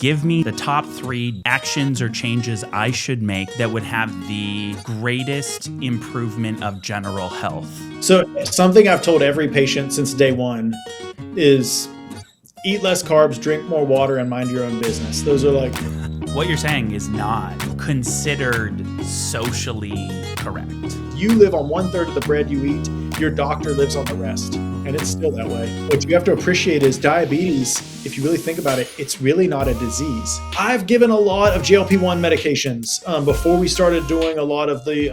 Give me the top 3 actions or changes I should make that would have the greatest improvement of general health. So something I've told every patient since day one is eat less carbs, drink more water, and mind your own business. Those are like... What you're saying is not considered socially correct. You live on 1/3 of the bread you eat. Your doctor lives on the rest. And it's still that way. What you have to appreciate is diabetes, if you really think about it, it's really not a disease. I've given a lot of GLP-1 medications before we started doing a lot of the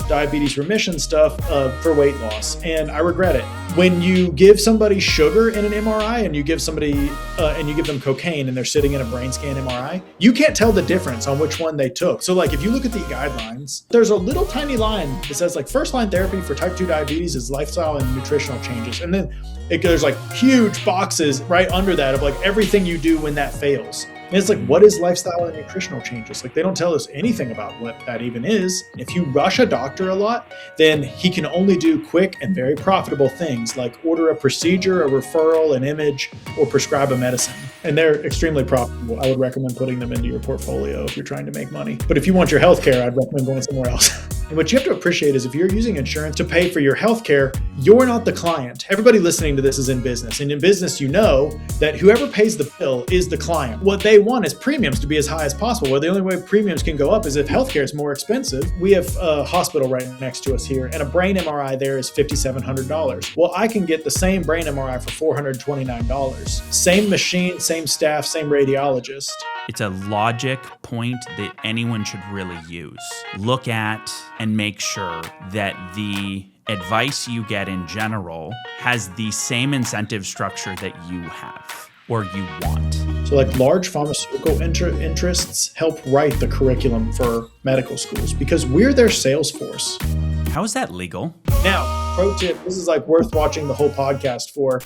diabetes remission stuff for weight loss. And I regret it. When you give somebody sugar in an MRI and you give somebody and you give them cocaine and they're sitting in a brain scan MRI, you can't tell the difference on which one they took. So like if you look at the guidelines, there's a little tiny line that says like first line therapy for type 2 diabetes is lifestyle and nutritional changes. And then it goes like huge boxes right under that of like everything you do when that fails. And it's like, what is lifestyle and nutritional changes? Like they don't tell us anything about what that even is. If you rush a doctor a lot, then he can only do quick and very profitable things like order a procedure, a referral, an image, or prescribe a medicine. And they're extremely profitable. I would recommend putting them into your portfolio if you're trying to make money. But if you want your healthcare, I'd recommend going somewhere else. And what you have to appreciate is if you're using insurance to pay for your healthcare, you're not the client. Everybody listening to this is in business. And in business, you know that whoever pays the bill is the client. What they want is premiums to be as high as possible. Well, the only way premiums can go up is if healthcare is more expensive. We have a hospital right next to us here, and a brain MRI there is $5,700. Well, I can get the same brain MRI for $429. Same machine, same staff, same radiologist. It's a logic point that anyone should really use. Look at and make sure that the advice you get in general has the same incentive structure that you have or you want. So like large pharmaceutical interests help write the curriculum for medical schools because we're their sales force. How is that legal? Now, pro tip, this is like worth watching the whole podcast for.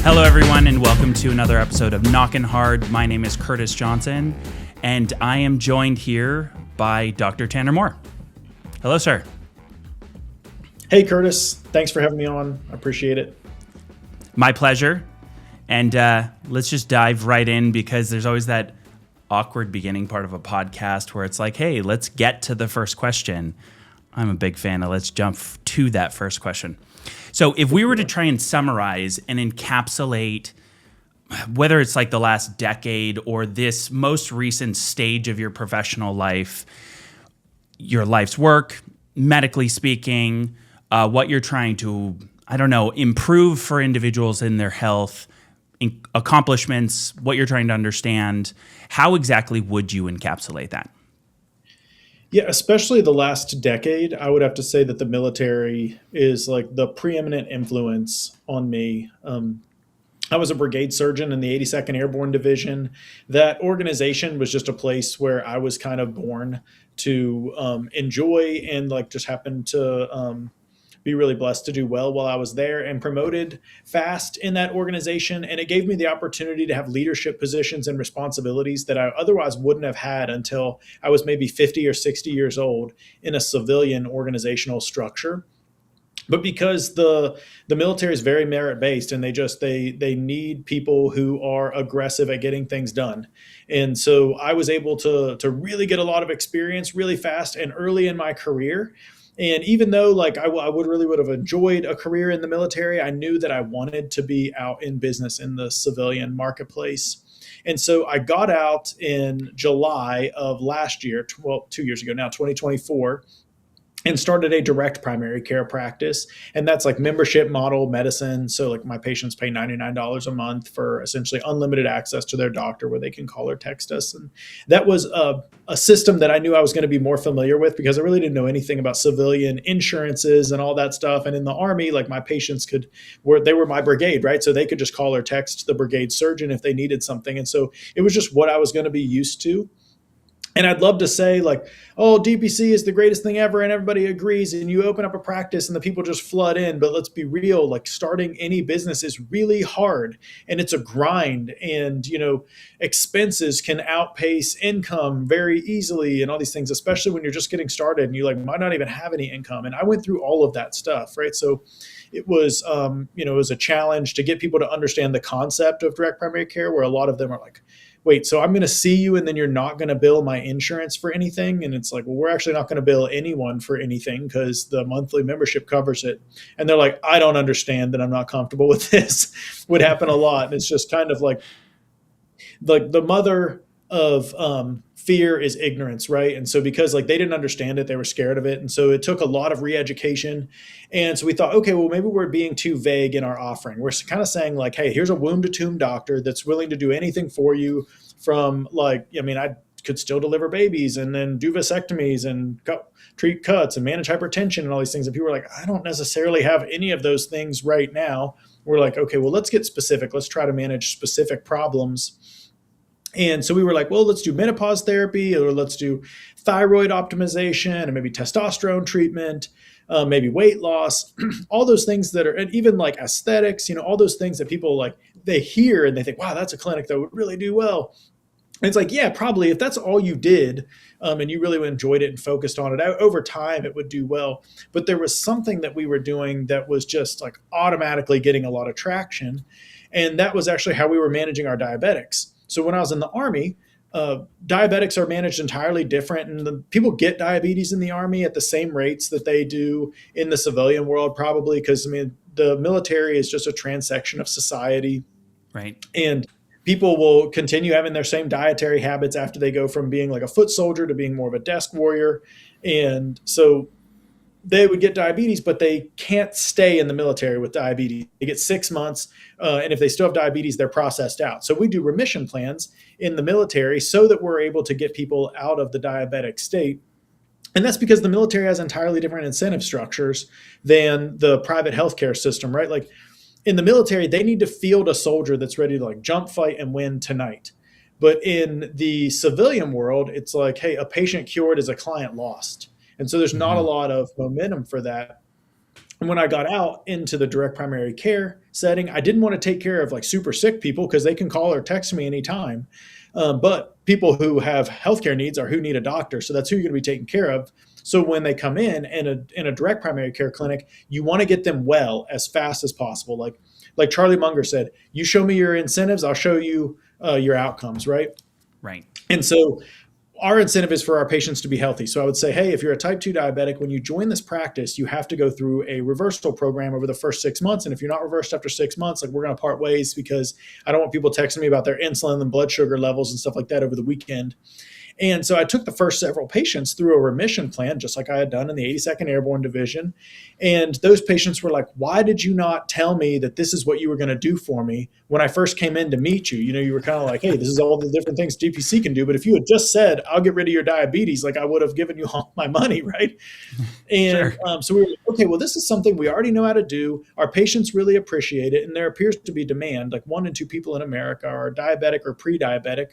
Hello, everyone, and welcome to another episode of Knockin Hard. My name is Curtis Johnson, and I am joined here by Dr. Tanner Moore. Hello, sir. Hey, Curtis. Thanks for having me on. I appreciate it. My pleasure. And let's just dive right in because there's always that awkward beginning part of a podcast where it's like, hey, let's get to the first question. I'm a big fan of let's jump to that first question. So if we were to try and summarize and encapsulate whether it's like the last decade or this most recent stage of your professional life, your life's work, medically speaking, what you're trying to, improve for individuals in their health, accomplishments, what you're trying to understand, how exactly would you encapsulate that? Yeah, especially the last decade, I would have to say that the military is like the preeminent influence on me. I was a brigade surgeon in the 82nd Airborne Division. That organization was just a place where I was kind of born to enjoy and like just happened to be really blessed to do well while I was there and promoted fast in that organization. And it gave me the opportunity to have leadership positions and responsibilities that I otherwise wouldn't have had until I was maybe 50 or 60 years old in a civilian organizational structure. But because the military is very merit-based and they need people who are aggressive at getting things done. And so I was able to really get a lot of experience really fast and early in my career. And even though like I would have enjoyed a career in the military, I knew that I wanted to be out in business in the civilian marketplace. And so I got out in July of last year, 2 years ago now, 2024, and started a direct primary care practice. And that's like membership model medicine. So like my patients pay $99 a month for essentially unlimited access to their doctor where they can call or text us. And that was a system that I knew I was going to be more familiar with because I really didn't know anything about civilian insurances and all that stuff. And in the Army, like my patients they were my brigade, right? So they could just call or text the brigade surgeon if they needed something. And so it was just what I was going to be used to. And I'd love to say like, oh, DPC is the greatest thing ever and everybody agrees and you open up a practice and the people just flood in. But let's be real, like starting any business is really hard and it's a grind, and, expenses can outpace income very easily and all these things, especially when you're just getting started and you like might not even have any income. And I went through all of that stuff, right? So it was, it was a challenge to get people to understand the concept of direct primary care, where a lot of them are like, wait, so I'm going to see you and then you're not going to bill my insurance for anything? And it's like, well, we're actually not going to bill anyone for anything because the monthly membership covers it. And they're like, I don't understand that, I'm not comfortable with this. Would happen a lot. And it's just kind of like the mother of fear is ignorance, right? And so because like they didn't understand it, they were scared of it. And so it took a lot of re-education. And so we thought, okay, well, maybe we're being too vague in our offering. We're kind of saying like, hey, here's a womb to tomb doctor that's willing to do anything for you, from like, I could still deliver babies and then do vasectomies and treat cuts and manage hypertension and all these things. And people are like, I don't necessarily have any of those things right now. We're like, okay, well, let's get specific. Let's try to manage specific problems. And so we were like, well, let's do menopause therapy, or let's do thyroid optimization, and maybe testosterone treatment, maybe weight loss, all those things that are, and even like aesthetics, all those things that people like, they hear and they think, wow, that's a clinic that would really do well. And it's like, yeah, probably if that's all you did, and you really enjoyed it and focused on it, over time, it would do well. But there was something that we were doing that was just like automatically getting a lot of traction. And that was actually how we were managing our diabetics. So when I was in the Army, diabetics are managed entirely different. And the people get diabetes in the Army at the same rates that they do in the civilian world, probably, because the military is just a transection of society. Right. And people will continue having their same dietary habits after they go from being like a foot soldier to being more of a desk warrior. And so they would get diabetes, but they can't stay in the military with diabetes. They get 6 months, and if they still have diabetes, they're processed out. So we do remission plans in the military so that we're able to get people out of the diabetic state. And that's because the military has entirely different incentive structures than the private healthcare system, right? Like in the military, they need to field a soldier that's ready to like jump, fight, and win tonight. But in the civilian world, it's like, hey, a patient cured is a client lost. And so there's not a lot of momentum for that. And when I got out into the direct primary care setting, I didn't want to take care of like super sick people because they can call or text me anytime. But people who have healthcare needs or who need a doctor, so that's who you're going to be taking care of. So when they come in a direct primary care clinic, you want to get them well as fast as possible. Like Charlie Munger said, you show me your incentives, I'll show you your outcomes, right? Right. And so our incentive is for our patients to be healthy. So I would say, hey, if you're a type 2 diabetic, when you join this practice, you have to go through a reversal program over the first 6 months. And if you're not reversed after 6 months, like we're going to part ways, because I don't want people texting me about their insulin and blood sugar levels and stuff like that over the weekend. And so I took the first several patients through a remission plan, just like I had done in the 82nd Airborne Division. And those patients were like, why did you not tell me that this is what you were going to do for me when I first came in to meet you? You were kind of like, hey, this is all the different things DPC can do. But if you had just said, I'll get rid of your diabetes, like I would have given you all my money, right? And Sure. so we were like, okay, well, this is something we already know how to do. Our patients really appreciate it. And there appears to be demand, like 1 in 2 people in America are diabetic or pre-diabetic.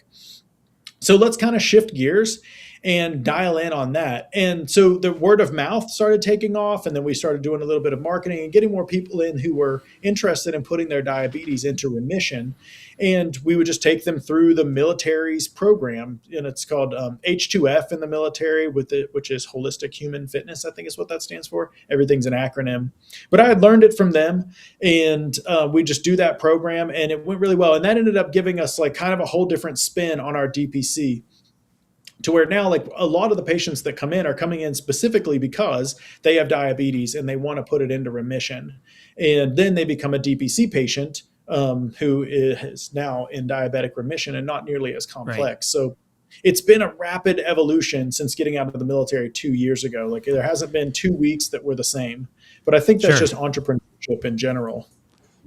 So let's kind of shift gears and dial in on that. And so the word of mouth started taking off, and then we started doing a little bit of marketing and getting more people in who were interested in putting their diabetes into remission. And we would just take them through the military's program, and it's called H2F in the military, which is Holistic Human Fitness, I think is what that stands for. Everything's an acronym. But I had learned it from them, and we just do that program, and it went really well. And that ended up giving us like kind of a whole different spin on our DPC, to where now like a lot of the patients that come in are coming in specifically because they have diabetes and they want to put it into remission. And then they become a DPC patient who is now in diabetic remission and not nearly as complex. Right. So it's been a rapid evolution since getting out of the military 2 years ago. Like there hasn't been 2 weeks that were the same, but I think that's just entrepreneurship in general.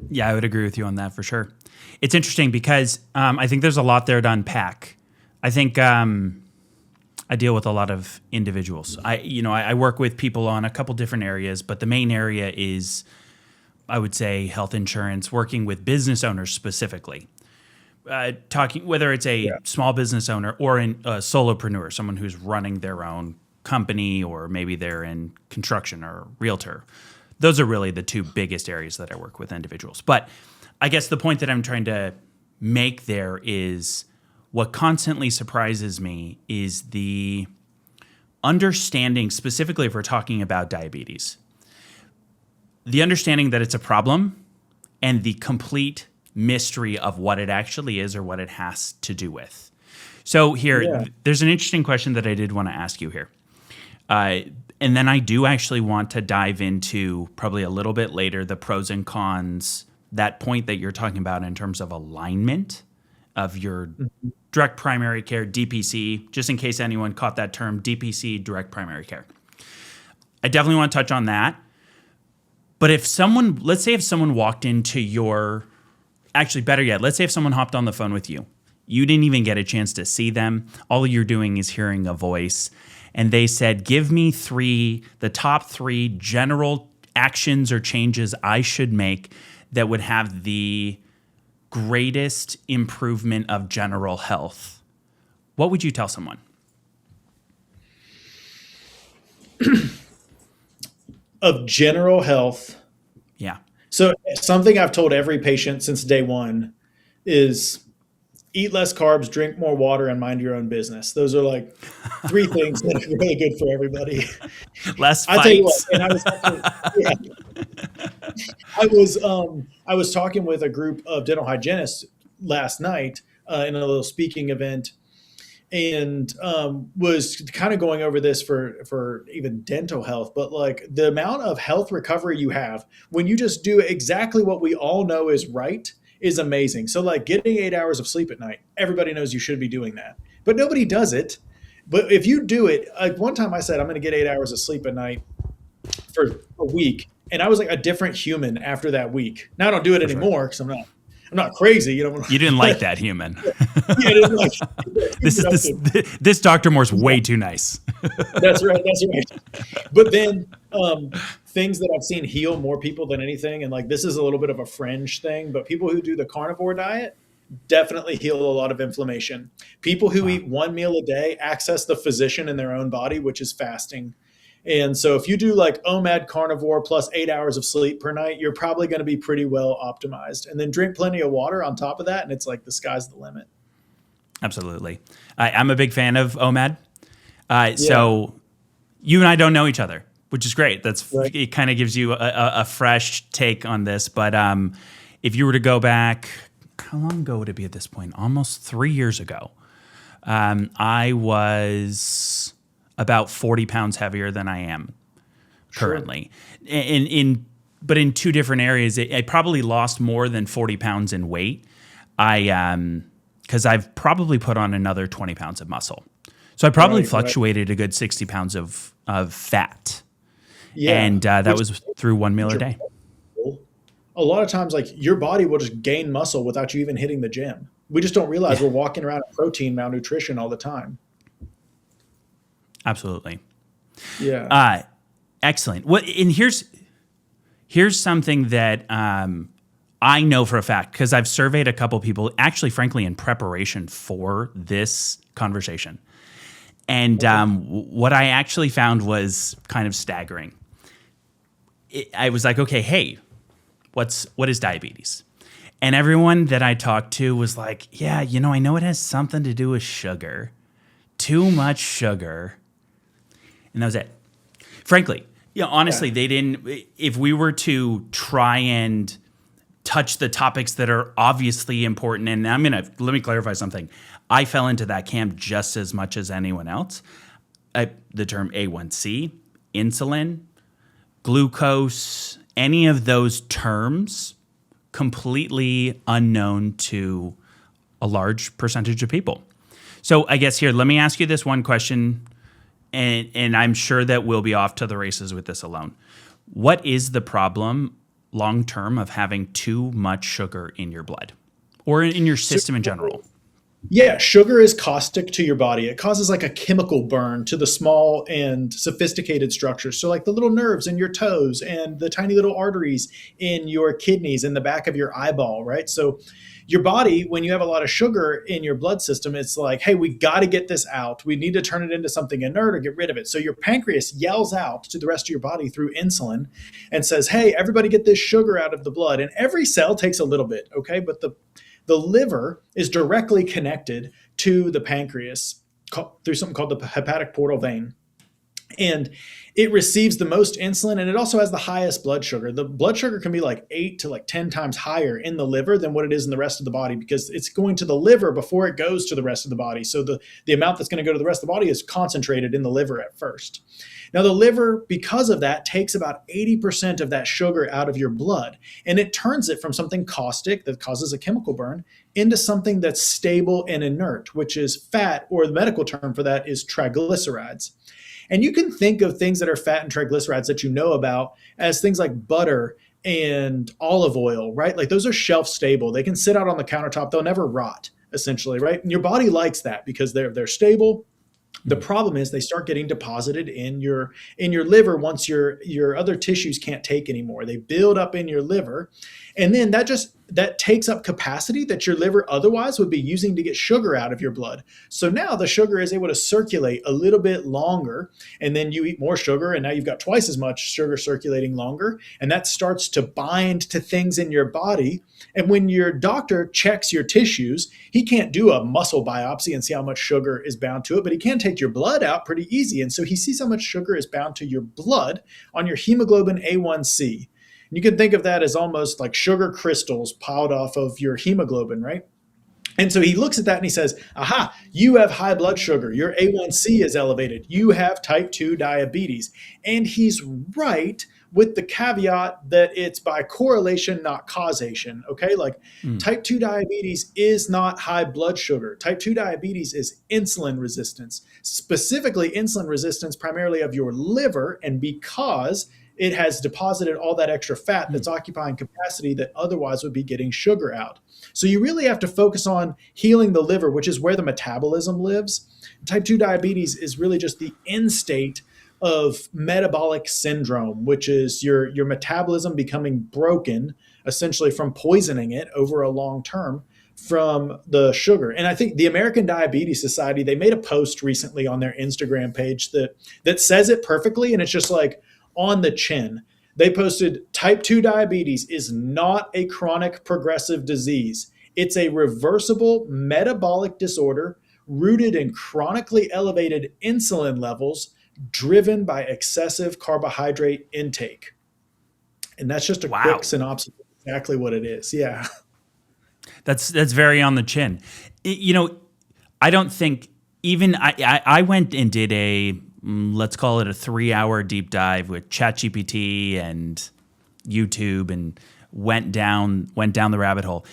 Yeah, I would agree with you on that for sure. It's interesting because I think there's a lot there to unpack. I think I deal with a lot of individuals. I work with people on a couple different areas, but the main area is, I would say, health insurance, working with business owners specifically. talking, whether it's a Yeah. small business owner or a solopreneur, someone who's running their own company, or maybe they're in construction or realtor. Those are really the two biggest areas that I work with individuals. But I guess the point that I'm trying to make there is what constantly surprises me is the understanding, specifically if we're talking about diabetes, the understanding that it's a problem and the complete mystery of what it actually is or what it has to do with. So here, Yeah. there's an interesting question that I did want to ask you here. And then I do actually want to dive into probably a little bit later the pros and cons, that point that you're talking about in terms of alignment of your direct primary care, DPC, just in case anyone caught that term, DPC, direct primary care. I definitely want to touch on that. But if someone, let's say if someone walked into your, actually better yet, let's say if someone hopped on the phone with you, you didn't even get a chance to see them, all you're doing is hearing a voice, and they said, give me the top three general actions or changes I should make that would have the greatest improvement of general health. What would you tell someone? Of general health. Yeah. So something I've told every patient since day one is eat less carbs, drink more water, and mind your own business. Those are like three things that are really good for everybody. Less I tell you what, fights. and I was actually, I was talking with a group of dental hygienists last night in a little speaking event, and was kind of going over this for even dental health, but like the amount of health recovery you have when you just do exactly what we all know is right is amazing. So like getting 8 hours of sleep at night, everybody knows you should be doing that, but nobody does it. But if you do it, like one time I said, I'm going to get 8 hours of sleep at night for a week. And I was like a different human after that week. Now I don't do it anymore because I'm not crazy. You know, You didn't like that human. yeah, I didn't like, This Dr. Moore's way too nice. That's right. That's right. But then things that I've seen heal more people than anything, and like this is a little bit of a fringe thing, but people who do the carnivore diet definitely heal a lot of inflammation. People who eat one meal a day access the physician in their own body, which is fasting. And so if you do like OMAD carnivore plus 8 hours of sleep per night, you're probably going to be pretty well optimized. And then drink plenty of water on top of that, and it's like the sky's the limit. Absolutely. I'm a big fan of OMAD. So you and I don't know each other, which is great. Right. It kind of gives you a fresh take on this. But if you were to go back, how long ago would it be at this point? Almost 3 years ago. I was about 40 pounds heavier than I am currently. Sure. But in two different areas, I probably lost more than 40 pounds in weight. Because I've probably put on another 20 pounds of muscle. So I probably fluctuated a good 60 pounds of fat. Yeah. And that was through one meal a day. A lot of times, like your body will just gain muscle without you even hitting the gym. We just don't realize we're walking around in protein malnutrition all the time. Absolutely. Yeah. Excellent. Well, and here's something that I know for a fact, because I've surveyed a couple people, actually, frankly, in preparation for this conversation. And what I actually found was kind of staggering. I was like, okay, hey, what is diabetes? And everyone that I talked to was like, yeah, I know it has something to do with sugar. Too much sugar. And that was it. Frankly, honestly, they didn't, if we were to try and touch the topics that are obviously important, and let me clarify something. I fell into that camp just as much as anyone else. The term A1C, insulin, glucose, any of those terms, completely unknown to a large percentage of people. So I guess here, let me ask you this one question, and I'm sure that we'll be off to the races with this alone. What is the problem long-term of having too much sugar in your blood or in your system in general? Yeah, sugar is caustic to your body. It causes like a chemical burn to the small and sophisticated structures. So, like the little nerves in your toes and the tiny little arteries in your kidneys in the back of your eyeball, right? So, your body, when you have a lot of sugar in your blood system, it's like, hey, we got to get this out. We need to turn it into something inert or get rid of it. So, your pancreas yells out to the rest of your body through insulin and says, hey, everybody get this sugar out of the blood. And every cell takes a little bit, okay? But the liver is directly connected to the pancreas through something called the hepatic portal vein. And it receives the most insulin, and it also has the highest blood sugar. The blood sugar can be like 8 to like 10 times higher in the liver than what it is in the rest of the body, because it's going to the liver before it goes to the rest of the body. So the amount that's going to go to the rest of the body is concentrated in the liver at first. Now, the liver, because of that, takes about 80% of that sugar out of your blood, and it turns it from something caustic that causes a chemical burn into something that's stable and inert, which is fat, or the medical term for that is triglycerides. And you can think of things that are fat and triglycerides that you know about as things like butter and olive oil, right? Like those are shelf stable. They can sit out on the countertop. They'll never rot, essentially, right? And your body likes that because they're stable. The problem is they start getting deposited in your liver once your other tissues can't take anymore. They build up in your liver, and then that takes up capacity that your liver otherwise would be using to get sugar out of your blood. So now the sugar is able to circulate a little bit longer, and then you eat more sugar, and now you've got twice as much sugar circulating longer, and that starts to bind to things in your body. And when your doctor checks your tissues, he can't do a muscle biopsy and see how much sugar is bound to it, but he can take your blood out pretty easy. And so he sees how much sugar is bound to your blood on your hemoglobin A1C. And you can think of that as almost like sugar crystals piled off of your hemoglobin, right? And so he looks at that and he says, aha, you have high blood sugar. Your A1C is elevated. You have type 2 diabetes. And he's right, with the caveat that it's by correlation, not causation. Okay. Like type 2 diabetes is not high blood sugar. Type 2 diabetes is insulin resistance, specifically insulin resistance primarily of your liver. And because it has deposited all that extra fat that's occupying capacity that otherwise would be getting sugar out. So you really have to focus on healing the liver, which is where the metabolism lives. Type 2 diabetes is really just the end state of metabolic syndrome, which is your metabolism becoming broken, essentially from poisoning it over a long term from the sugar. And I think the American Diabetes Society, they made a post recently on their Instagram page that says it perfectly, and it's just like on the chin. They posted, type 2 diabetes is not a chronic progressive disease. It's a reversible metabolic disorder rooted in chronically elevated insulin levels driven by excessive carbohydrate intake. And that's just a quick synopsis of exactly what it is. Yeah. That's very on the chin. I don't think even I went and did let's call it a 3-hour deep dive with ChatGPT and YouTube and went down the rabbit hole.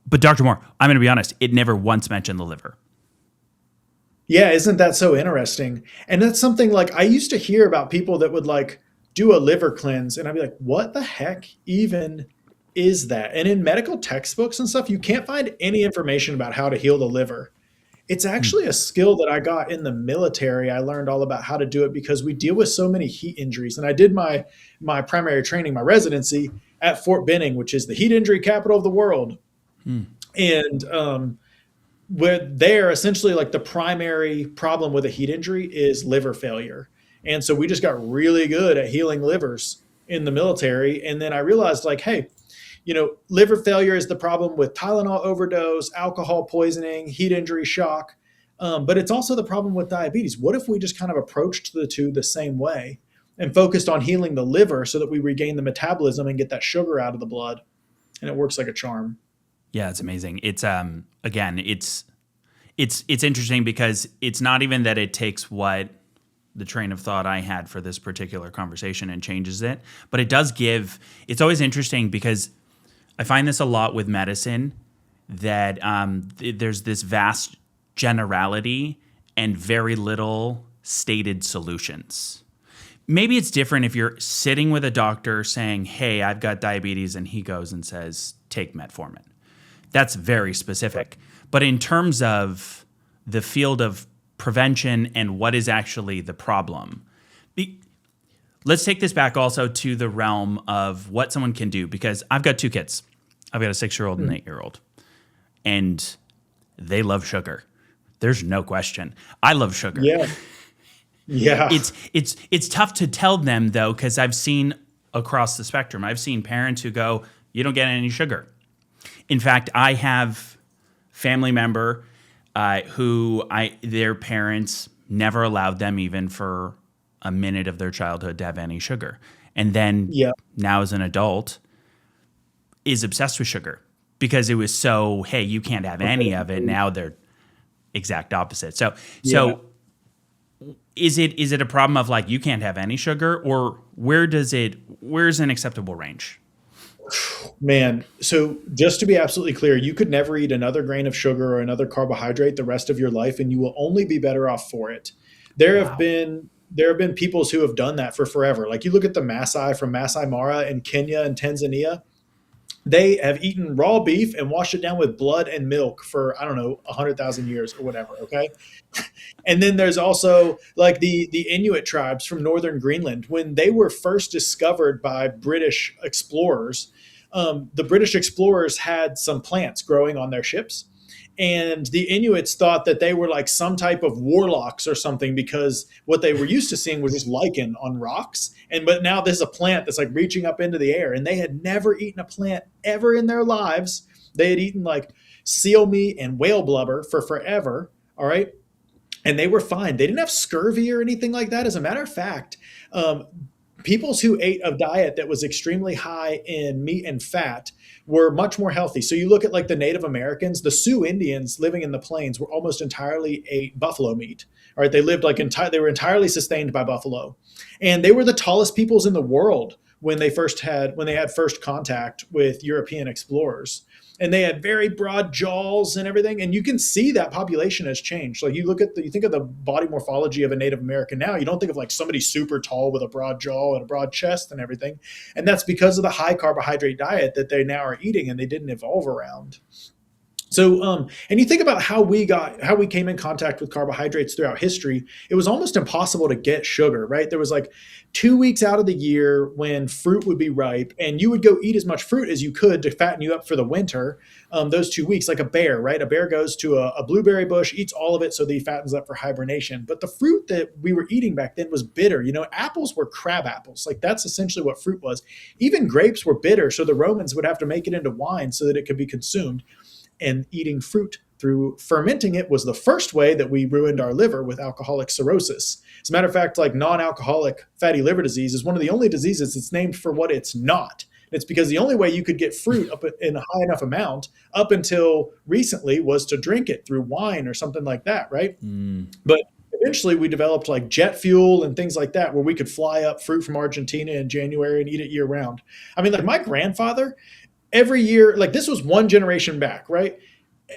But Dr. Moore, I'm going to be honest, it never once mentioned the liver. Yeah, isn't that so interesting? And that's something like I used to hear about people that would like do a liver cleanse, and I'd be like, what the heck even is that? And in medical textbooks and stuff, you can't find any information about how to heal the liver. It's actually a skill that I got in the military. I learned all about how to do it because we deal with so many heat injuries. And I did my primary training, my residency at Fort Benning, which is the heat injury capital of the world. And where there, essentially, like the primary problem with a heat injury is liver failure. And so we just got really good at healing livers in the military. And then I realized, like, hey, liver failure is the problem with Tylenol overdose, alcohol poisoning, heat injury shock. But it's also the problem with diabetes. What if we just kind of approached the two the same way and focused on healing the liver so that we regain the metabolism and get that sugar out of the blood? And it works like a charm. Yeah, it's amazing. It's again, it's interesting because it's not even that it takes what the train of thought I had for this particular conversation and changes it, but it does give. It's always interesting because I find this a lot with medicine that there's this vast generality and very little stated solutions. Maybe it's different if you're sitting with a doctor saying, hey, I've got diabetes, and he goes and says, take metformin. That's very specific. But in terms of the field of prevention and what is actually the problem, let's take this back also to the realm of what someone can do, because I've got 2 kids. I've got a 6-year-old and an 8-year-old, and they love sugar. There's no question. I love sugar. Yeah. Yeah. It's tough to tell them though, because I've seen across the spectrum. I've seen parents who go, "You don't get any sugar." In fact, I have family member their parents never allowed them even for a minute of their childhood to have any sugar, and then now as an adult is obsessed with sugar because it was so, hey, you can't have any of it. Now they're exact opposite. So is it a problem of like you can't have any sugar, or where's an acceptable range? Man, so just to be absolutely clear, you could never eat another grain of sugar or another carbohydrate the rest of your life, and you will only be better off for it. There have been peoples who have done that for forever. Like you look at the Maasai from Masai Mara in Kenya and Tanzania. They have eaten raw beef and washed it down with blood and milk for, I don't know, 100,000 years or whatever. Okay. And then there's also like the Inuit tribes from northern Greenland. When they were first discovered by British explorers, the British explorers had some plants growing on their ships. And the Inuits thought that they were like some type of warlocks or something, because what they were used to seeing was just lichen on rocks. But now this is a plant that's like reaching up into the air, and they had never eaten a plant ever in their lives. They had eaten like seal meat and whale blubber for forever. All right. And they were fine. They didn't have scurvy or anything like that. As a matter of fact, peoples who ate a diet that was extremely high in meat and fat were much more healthy. So you look at like the Native Americans, the Sioux Indians living in the plains were almost entirely ate buffalo meat. All right. They lived like they were entirely sustained by buffalo, and they were the tallest peoples in the world when they had first contact with European explorers. And they had very broad jaws and everything. And you can see that population has changed. Like you think of the body morphology of a Native American now, you don't think of like somebody super tall with a broad jaw and a broad chest and everything. And that's because of the high carbohydrate diet that they now are eating and they didn't evolve around. So, and you think about how we came in contact with carbohydrates throughout history. It was almost impossible to get sugar, right? There was like 2 weeks out of the year when fruit would be ripe, and you would go eat as much fruit as you could to fatten you up for the winter. Those 2 weeks, like a bear, right? A bear goes to a blueberry bush, eats all of it so that he fattens up for hibernation. But the fruit that we were eating back then was bitter. You know, apples were crab apples. Like that's essentially what fruit was. Even grapes were bitter, so the Romans would have to make it into wine so that it could be consumed. And eating fruit through fermenting it was the first way that we ruined our liver with alcoholic cirrhosis. As a matter of fact, like non-alcoholic fatty liver disease is one of the only diseases that's named for what it's not. It's because the only way you could get fruit up in a high enough amount up until recently was to drink it through wine or something like that, right? But eventually we developed like jet fuel and things like that, where we could fly up fruit from Argentina in January and eat it year round. I mean, like my grandfather, every year, like this was one generation back, right?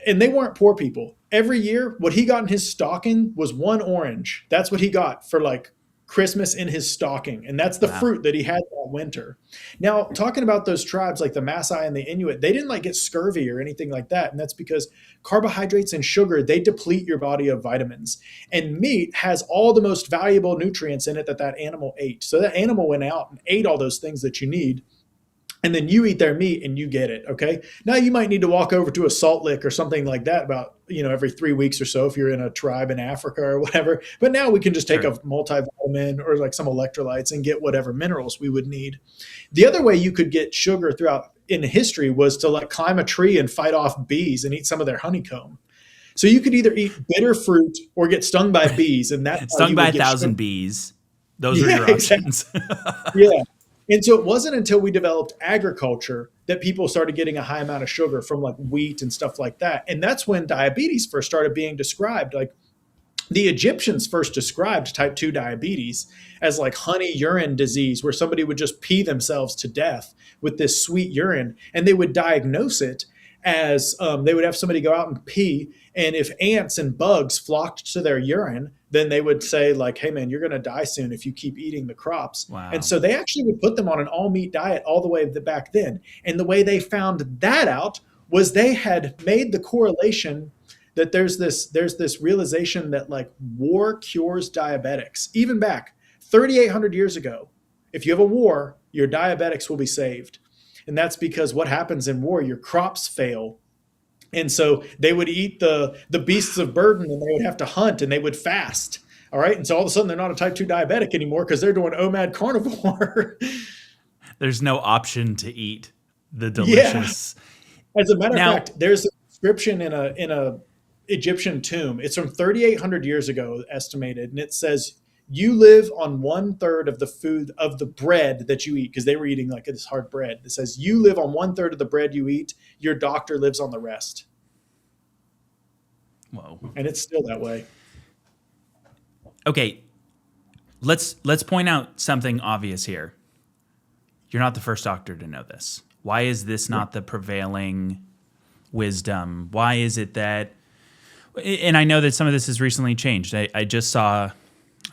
And they weren't poor people. Every year, what he got in his stocking was one orange. That's what he got for like Christmas in his stocking. And that's the fruit that he had that winter. Now, talking about those tribes like the Maasai and the Inuit, they didn't like get scurvy or anything like that. And that's because carbohydrates and sugar, they deplete your body of vitamins. And meat has all the most valuable nutrients in it that animal ate. So that animal went out and ate all those things that you need. And then you eat their meat and you get it. Okay. Now you might need to walk over to a salt lick or something like that about, every 3 weeks or so if you're in a tribe in Africa or whatever. But now we can just take a multivitamin or like some electrolytes and get whatever minerals we would need. The other way you could get sugar throughout in history was to like climb a tree and fight off bees and eat some of their honeycomb. So you could either eat bitter fruit or get stung by bees. And that's stung by 1,000 bees. Those are your options. Yeah. And so it wasn't until we developed agriculture that people started getting a high amount of sugar from like wheat and stuff like that. And that's when diabetes first started being described. Like the Egyptians first described type 2 diabetes as like honey urine disease, where somebody would just pee themselves to death with this sweet urine. And they would diagnose it as they would have somebody go out and pee. And if ants and bugs flocked to their urine, then they would say like, hey man, you're going to die soon if you keep eating the crops. Wow. And so they actually would put them on an all meat diet all the way back then. And the way they found that out was they had made the correlation that there's this realization that like war cures diabetics. Even back 3,800 years ago, if you have a war, your diabetics will be saved. And that's because what happens in war, your crops fail. And so they would eat the beasts of burden, and they would have to hunt, and they would fast. All right. And so all of a sudden they're not a type 2 diabetic anymore because they're doing OMAD carnivore. There's no option to eat the Yeah. delicious. As a matter of Now, fact, there's a inscription in a Egyptian tomb. It's from 3,800 years ago, estimated, and it says, "You live on 1/3 of the food of the bread that you eat," because they were eating like this hard bread. It says, "You live on 1/3 of the bread you eat. Your doctor lives on the rest," whoa. and it's still that way. Okay, let's point out something obvious here. You're not the first doctor to know this. Why is this not the prevailing wisdom? Why is it that? And I know that some of this has recently changed. I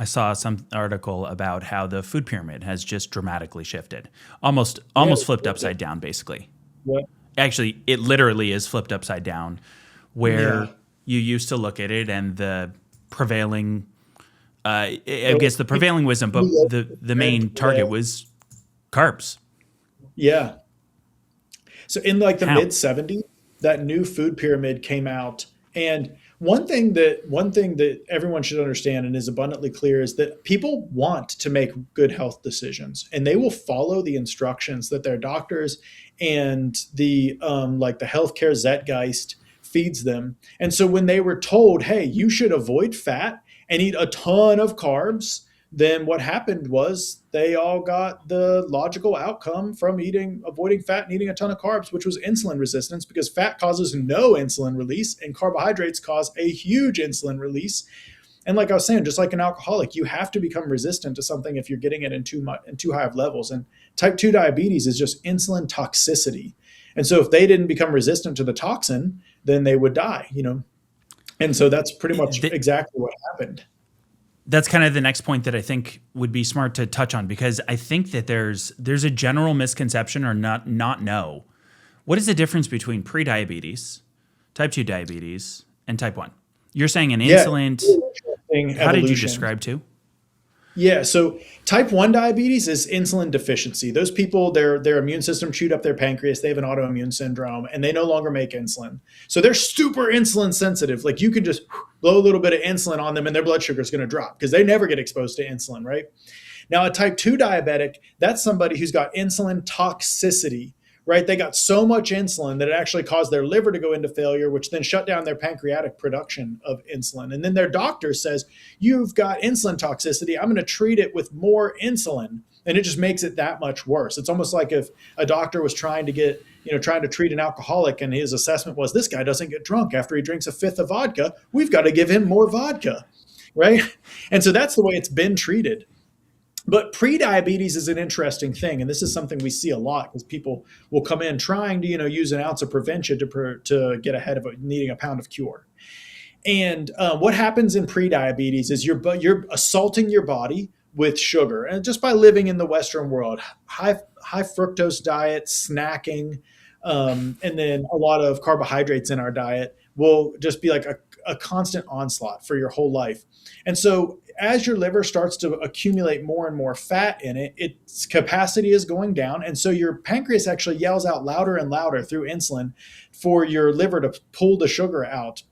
saw some article about how the food pyramid has just dramatically shifted, almost flipped upside down, basically. What? Actually, it literally is flipped upside down, where Yeah. you used to look at it and the prevailing, I guess the prevailing wisdom, but the main target was carbs. Yeah. So in like the How? mid 70s, that new food pyramid came out. And one thing that everyone should understand and is abundantly clear is that people want to make good health decisions, and they will follow the instructions that their doctors and the like the healthcare zeitgeist feeds them. And so when they were told, "Hey, you should avoid fat and eat a ton of carbs," then what happened was they all got the logical outcome from avoiding fat and eating a ton of carbs, which was insulin resistance, because fat causes no insulin release and carbohydrates cause a huge insulin release. And like I was saying, just like an alcoholic, you have to become resistant to something if you're getting it in too high of levels. And type 2 diabetes is just insulin toxicity. And so if they didn't become resistant to the toxin, then they would die. And so that's pretty much exactly what happened. That's kind of the next point that I think would be smart to touch on, because I think that there's a general misconception or not know. What is the difference between prediabetes, type 2 diabetes, and type 1? You're saying an Yeah, insulin. interesting How did you evolution. describe to? Yeah, so type 1 diabetes is insulin deficiency. Those people, their immune system chewed up their pancreas, they have an autoimmune syndrome, and they no longer make insulin. So they're super insulin sensitive. Like you could just blow a little bit of insulin on them and their blood sugar is going to drop because they never get exposed to insulin, right? Now, a type 2 diabetic, that's somebody who's got insulin toxicity, right? They got so much insulin that it actually caused their liver to go into failure, which then shut down their pancreatic production of insulin. And then their doctor says, "You've got insulin toxicity. I'm going to treat it with more insulin." And it just makes it that much worse. It's almost like if a doctor was trying to treat an alcoholic, and his assessment was, "This guy doesn't get drunk after he drinks a fifth of vodka. We've got to give him more vodka," right? And so that's the way it's been treated. But prediabetes is an interesting thing, and this is something we see a lot because people will come in trying to use an ounce of prevention to get ahead of needing a pound of cure. And what happens in prediabetes is you're assaulting your body with sugar, and just by living in the Western world, high fructose diet, snacking, and then a lot of carbohydrates in our diet will just be like a constant onslaught for your whole life. And so as your liver starts to accumulate more and more fat in it, its capacity is going down. And so your pancreas actually yells out louder and louder through insulin for your liver to pull the sugar out.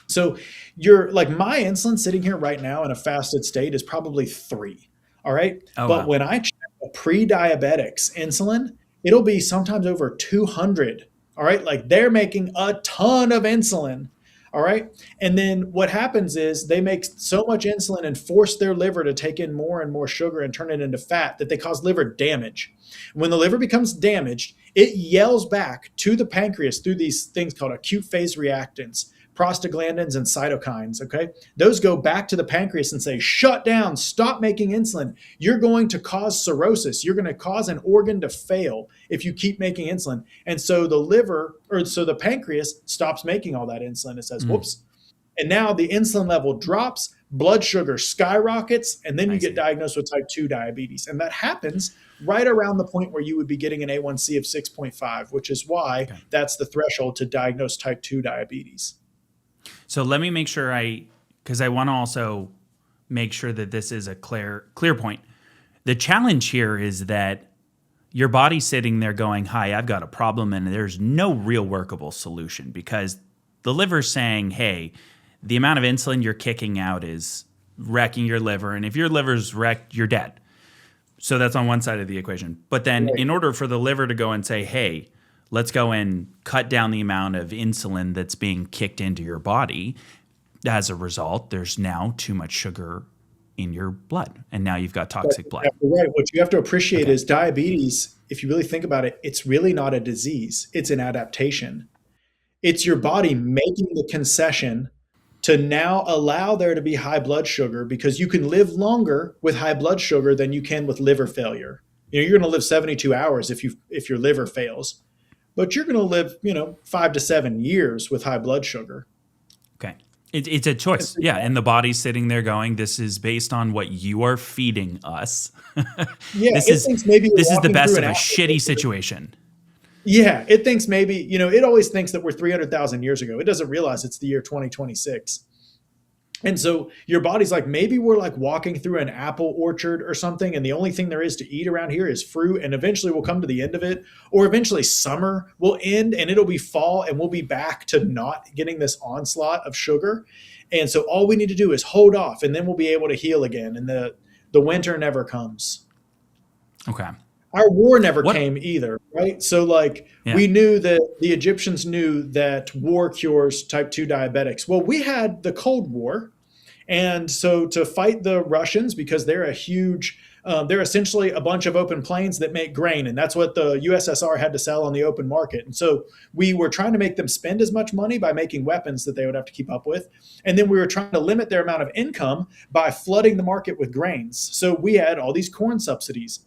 So my insulin sitting here right now in a fasted state is probably 3. All right. Oh, But wow. when I check a pre-diabetic's insulin, it'll be sometimes over 200. All right. Like they're making a ton of insulin. All right. And then what happens is they make so much insulin and force their liver to take in more and more sugar and turn it into fat that they cause liver damage. When the liver becomes damaged, it yells back to the pancreas through these things called acute phase reactants, prostaglandins, and cytokines. Okay. Those go back to the pancreas and say, "Shut down, stop making insulin. You're going to cause cirrhosis. You're going to cause an organ to fail if you keep making insulin." And so the pancreas stops making all that insulin. It says, "Whoops." And now the insulin level drops, blood sugar skyrockets, and then I you get see. diagnosed with type 2 diabetes. And that happens right around the point where you would be getting an A1C of 6.5, which is why Okay. that's the threshold to diagnose type 2 diabetes. So let me make sure because I want to also make sure that this is a clear point. The challenge here is that your body's sitting there going, hi, I've got a problem, and there's no real workable solution because the liver's saying, hey, the amount of insulin you're kicking out is wrecking your liver, and if your liver's wrecked, you're dead. So that's on one side of the equation. But then in order for the liver to go and say, hey, let's go and cut down the amount of insulin that's being kicked into your body, as a result, there's now too much sugar in your blood, and now you've got toxic blood. Right. What you have to appreciate is diabetes, if you really think about it, it's really not a disease. It's an adaptation. It's your body making the concession to now allow there to be high blood sugar because you can live longer with high blood sugar than you can with liver failure. You're going to live 72 hours if your liver fails, but you're going to live, 5 to 7 years with high blood sugar. Okay. It's a choice. Yeah. And the body's sitting there going, this is based on what you are feeding us. This is the best of a shitty situation. Yeah. It thinks maybe, it always thinks that we're 300,000 years ago. It doesn't realize it's the year 2026. And so your body's like, maybe we're like walking through an apple orchard or something, and the only thing there is to eat around here is fruit, and eventually we'll come to the end of it, or eventually summer will end and it'll be fall and we'll be back to not getting this onslaught of sugar. And so all we need to do is hold off, and then we'll be able to heal again. And the winter never comes. Okay. Our war never came either, right? So we knew that the Egyptians knew that war cures type 2 diabetics. Well, we had the Cold War. And so to fight the Russians, because they're they're essentially a bunch of open plains that make grain. And that's what the USSR had to sell on the open market. And so we were trying to make them spend as much money by making weapons that they would have to keep up with. And then we were trying to limit their amount of income by flooding the market with grains. So we had all these corn subsidies.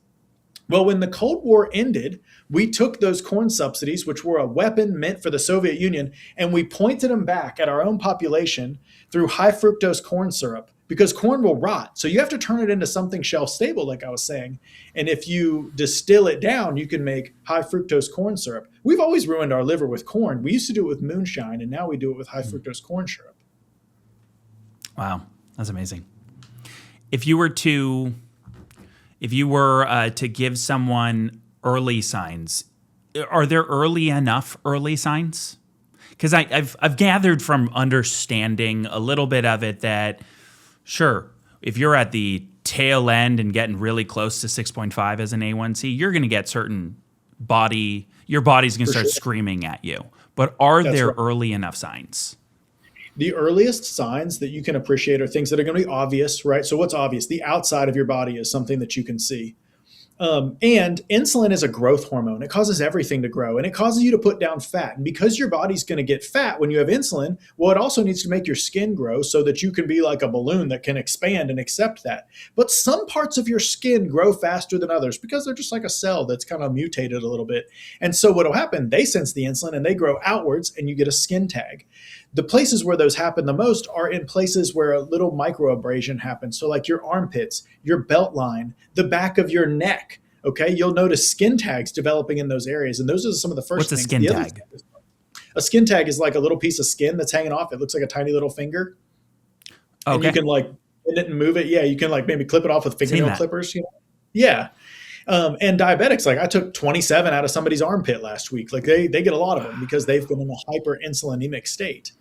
Well, when the Cold War ended, we took those corn subsidies, which were a weapon meant for the Soviet Union, and we pointed them back at our own population through high fructose corn syrup, because corn will rot. So you have to turn it into something shelf stable, like I was saying. And if you distill it down, you can make high fructose corn syrup. We've always ruined our liver with corn. We used to do it with moonshine, and now we do it with high fructose corn syrup. Wow, that's amazing. If you were to give someone early signs, are there enough early signs? Because I've gathered from understanding a little bit of it that, sure, if you're at the tail end and getting really close to 6.5 as an A1C, you're going to get your body's going to start screaming at you. But are there early enough signs? The earliest signs that you can appreciate are things that are going to be obvious, right? So what's obvious? The outside of your body is something that you can see. And insulin is a growth hormone. It causes everything to grow, and it causes you to put down fat. And because your body's going to get fat when you have insulin, well, it also needs to make your skin grow so that you can be like a balloon that can expand and accept that. But some parts of your skin grow faster than others because they're just like a cell that's kind of mutated a little bit. And so what'll happen, they sense the insulin and they grow outwards, and you get a skin tag. The places where those happen the most are in places where a little microabrasion happens. So like your armpits, your belt line, the back of your neck. Okay, you'll notice skin tags developing in those areas. And those are some of the first things. What's a skin tag? A skin tag is like a little piece of skin that's hanging off. It looks like a tiny little finger. Okay. And you can like bend it and move it. Yeah, you can like maybe clip it off with fingernail clippers. Yeah. And diabetics, like I took 27 out of somebody's armpit last week. Like they get a lot of them because they've been in a hyperinsulinemic state.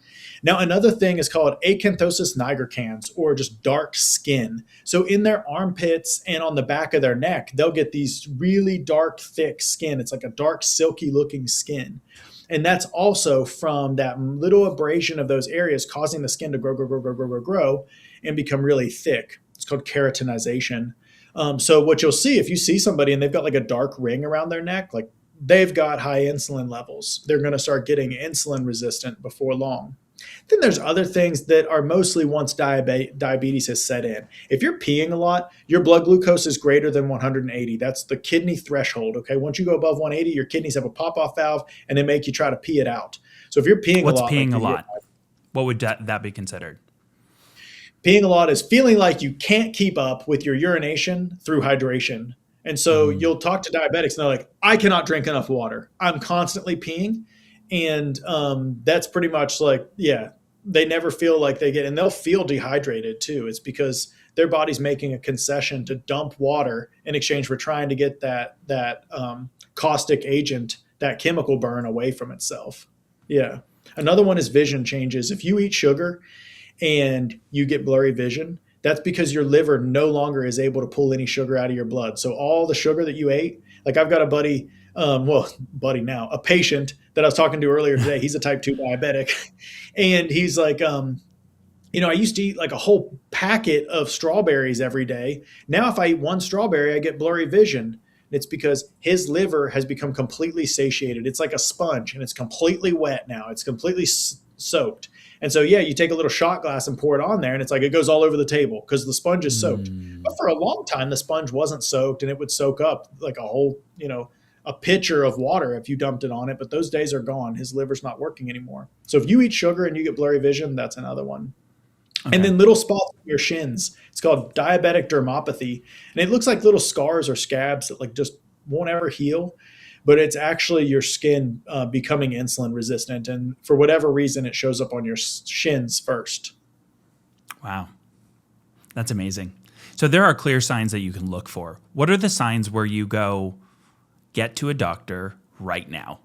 Now, another thing is called acanthosis nigricans, or just dark skin. So in their armpits and on the back of their neck, they'll get these really dark, thick skin. It's like a dark, silky looking skin. And that's also from that little abrasion of those areas causing the skin to grow and become really thick. It's called keratinization. So what you'll see, if you see somebody and they've got like a dark ring around their neck, like they've got high insulin levels. They're going to start getting insulin resistant before long. Then there's other things that are mostly once diabetes has set in. If you're peeing a lot, your blood glucose is greater than 180. That's the kidney threshold. Okay. Once you go above 180, your kidneys have a pop-off valve and they make you try to pee it out. So if you're peeing a lot. What's peeing a lot? What would that be considered? Peeing a lot is feeling like you can't keep up with your urination through hydration. And so you'll talk to diabetics and they're like, I cannot drink enough water. I'm constantly peeing. And that's pretty much like, yeah, they never feel like they get, and they'll feel dehydrated too. It's because their body's making a concession to dump water in exchange for trying to get that caustic agent, that chemical burn away from itself. Yeah. Another one is vision changes. If you eat sugar and you get blurry vision, that's because your liver no longer is able to pull any sugar out of your blood. So all the sugar that you ate, like I've got a buddy, a patient that I was talking to earlier today. He's a type 2 diabetic. And he's like, I used to eat like a whole packet of strawberries every day. Now, if I eat one strawberry, I get blurry vision. It's because his liver has become completely satiated. It's like a sponge and it's completely wet now. It's completely soaked. And so, yeah, you take a little shot glass and pour it on there and it's like it goes all over the table because the sponge is soaked. But for a long time, the sponge wasn't soaked and it would soak up like a whole, a pitcher of water if you dumped it on it. But those days are gone. His liver's not working anymore. So if you eat sugar and you get blurry vision, that's another one. Okay. And then little spots on your shins. It's called diabetic dermopathy. And it looks like little scars or scabs that like just won't ever heal. But it's actually your skin becoming insulin resistant. And for whatever reason, it shows up on your shins first. Wow. That's amazing. So there are clear signs that you can look for. What are the signs where you go, get to a doctor right now?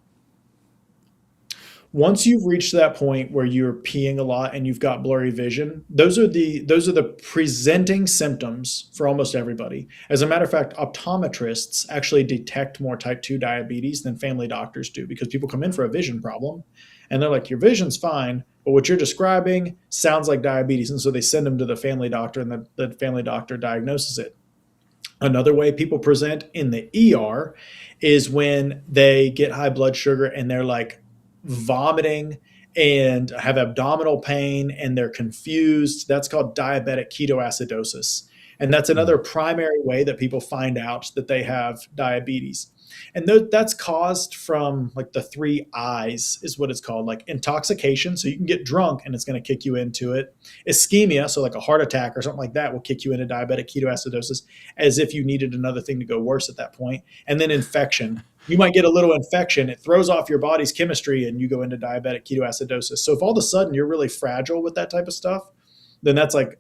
Once you've reached that point where you're peeing a lot and you've got blurry vision, those are the presenting symptoms for almost everybody. As a matter of fact, optometrists actually detect more type 2 diabetes than family doctors do because people come in for a vision problem and they're like, your vision's fine, but what you're describing sounds like diabetes. And so they send them to the family doctor and the family doctor diagnoses it. Another way people present in the ER is when they get high blood sugar and they're like vomiting and have abdominal pain and they're confused. That's called diabetic ketoacidosis. And that's another primary way that people find out that they have diabetes. And that's caused from like the 3 I's is what it's called, like intoxication. So you can get drunk and it's going to kick you into it. Ischemia, so like a heart attack or something like that will kick you into diabetic ketoacidosis as if you needed another thing to go worse at that point. And then infection. You might get a little infection. It throws off your body's chemistry and you go into diabetic ketoacidosis. So if all of a sudden you're really fragile with that type of stuff, then that's like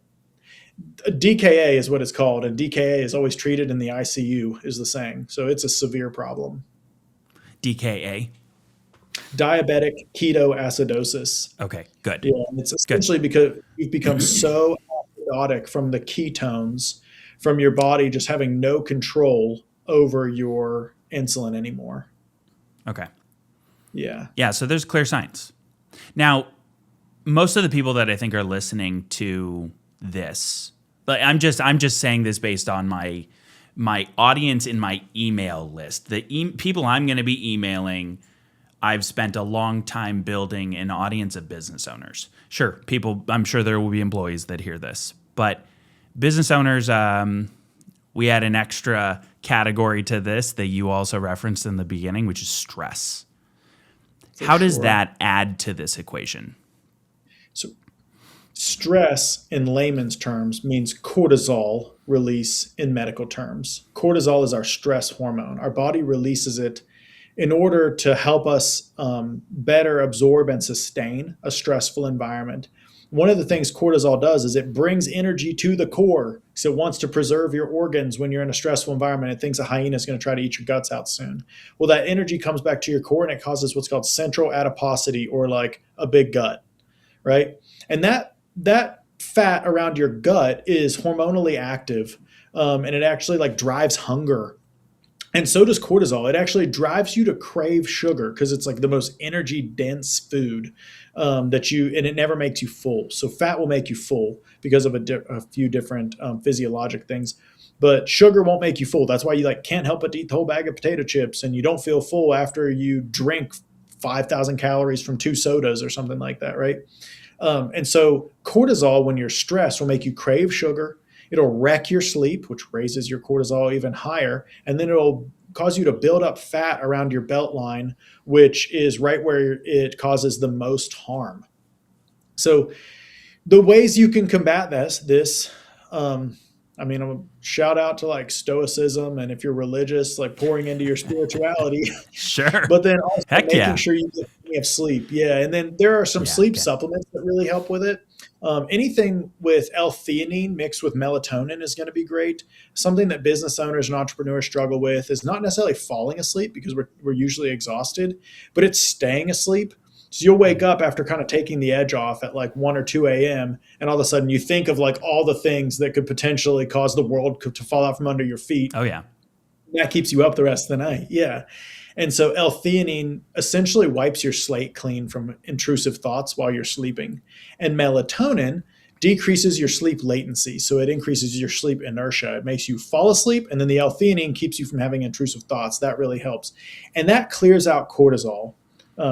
DKA is what it's called. And DKA is always treated in the ICU is the saying. So it's a severe problem. DKA? Diabetic ketoacidosis. Okay, good. Yeah, and it's essentially because you've become so acidotic from the ketones from your body just having no control over your insulin anymore. Okay. Yeah. Yeah, so there's clear signs. Now, most of the people that I think are listening to this, like I'm just saying this based on my audience in my email list. The people I'm going to be emailing, I've spent a long time building an audience of business owners. Sure, I'm sure there will be employees that hear this, but business owners, we had an extra category to this that you also referenced in the beginning, which is stress. How does that add to this equation? So stress in layman's terms means cortisol release in medical terms. Cortisol is our stress hormone. Our body releases it in order to help us better absorb and sustain a stressful environment. One of the things cortisol does is it brings energy to the core. So it wants to preserve your organs when you're in a stressful environment. It thinks a hyena is going to try to eat your guts out soon. Well, that energy comes back to your core and it causes what's called central adiposity or like a big gut, right? And that fat around your gut is hormonally active and it actually like drives hunger. And so does cortisol. It actually drives you to crave sugar because it's like the most energy dense food and it never makes you full. So fat will make you full because of a few different physiologic things, but sugar won't make you full. That's why you like can't help but eat the whole bag of potato chips and you don't feel full after you drink 5,000 calories from 2 sodas or something like that, right? And so cortisol, when you're stressed, will make you crave sugar. It'll wreck your sleep, which raises your cortisol even higher. And then it'll cause you to build up fat around your belt line, which is right where it causes the most harm. So the ways you can combat this, I'm a shout out to like stoicism. And if you're religious, like pouring into your spirituality. Sure. But then also Heck making yeah. sure you get plenty of sleep. Yeah. And then there are some Yeah. sleep Okay. supplements that really help with it. Anything with L-theanine mixed with melatonin is going to be great. Something that business owners and entrepreneurs struggle with is not necessarily falling asleep because we're usually exhausted, but it's staying asleep. So you'll wake up after kind of taking the edge off at like 1 or 2 a.m. And all of a sudden you think of like all the things that could potentially cause the world to fall out from under your feet. Oh yeah. That keeps you up the rest of the night. Yeah. And so L-theanine essentially wipes your slate clean from intrusive thoughts while you're sleeping. And melatonin decreases your sleep latency. So it increases your sleep inertia. It makes you fall asleep. And then the L-theanine keeps you from having intrusive thoughts. That really helps. And that clears out cortisol,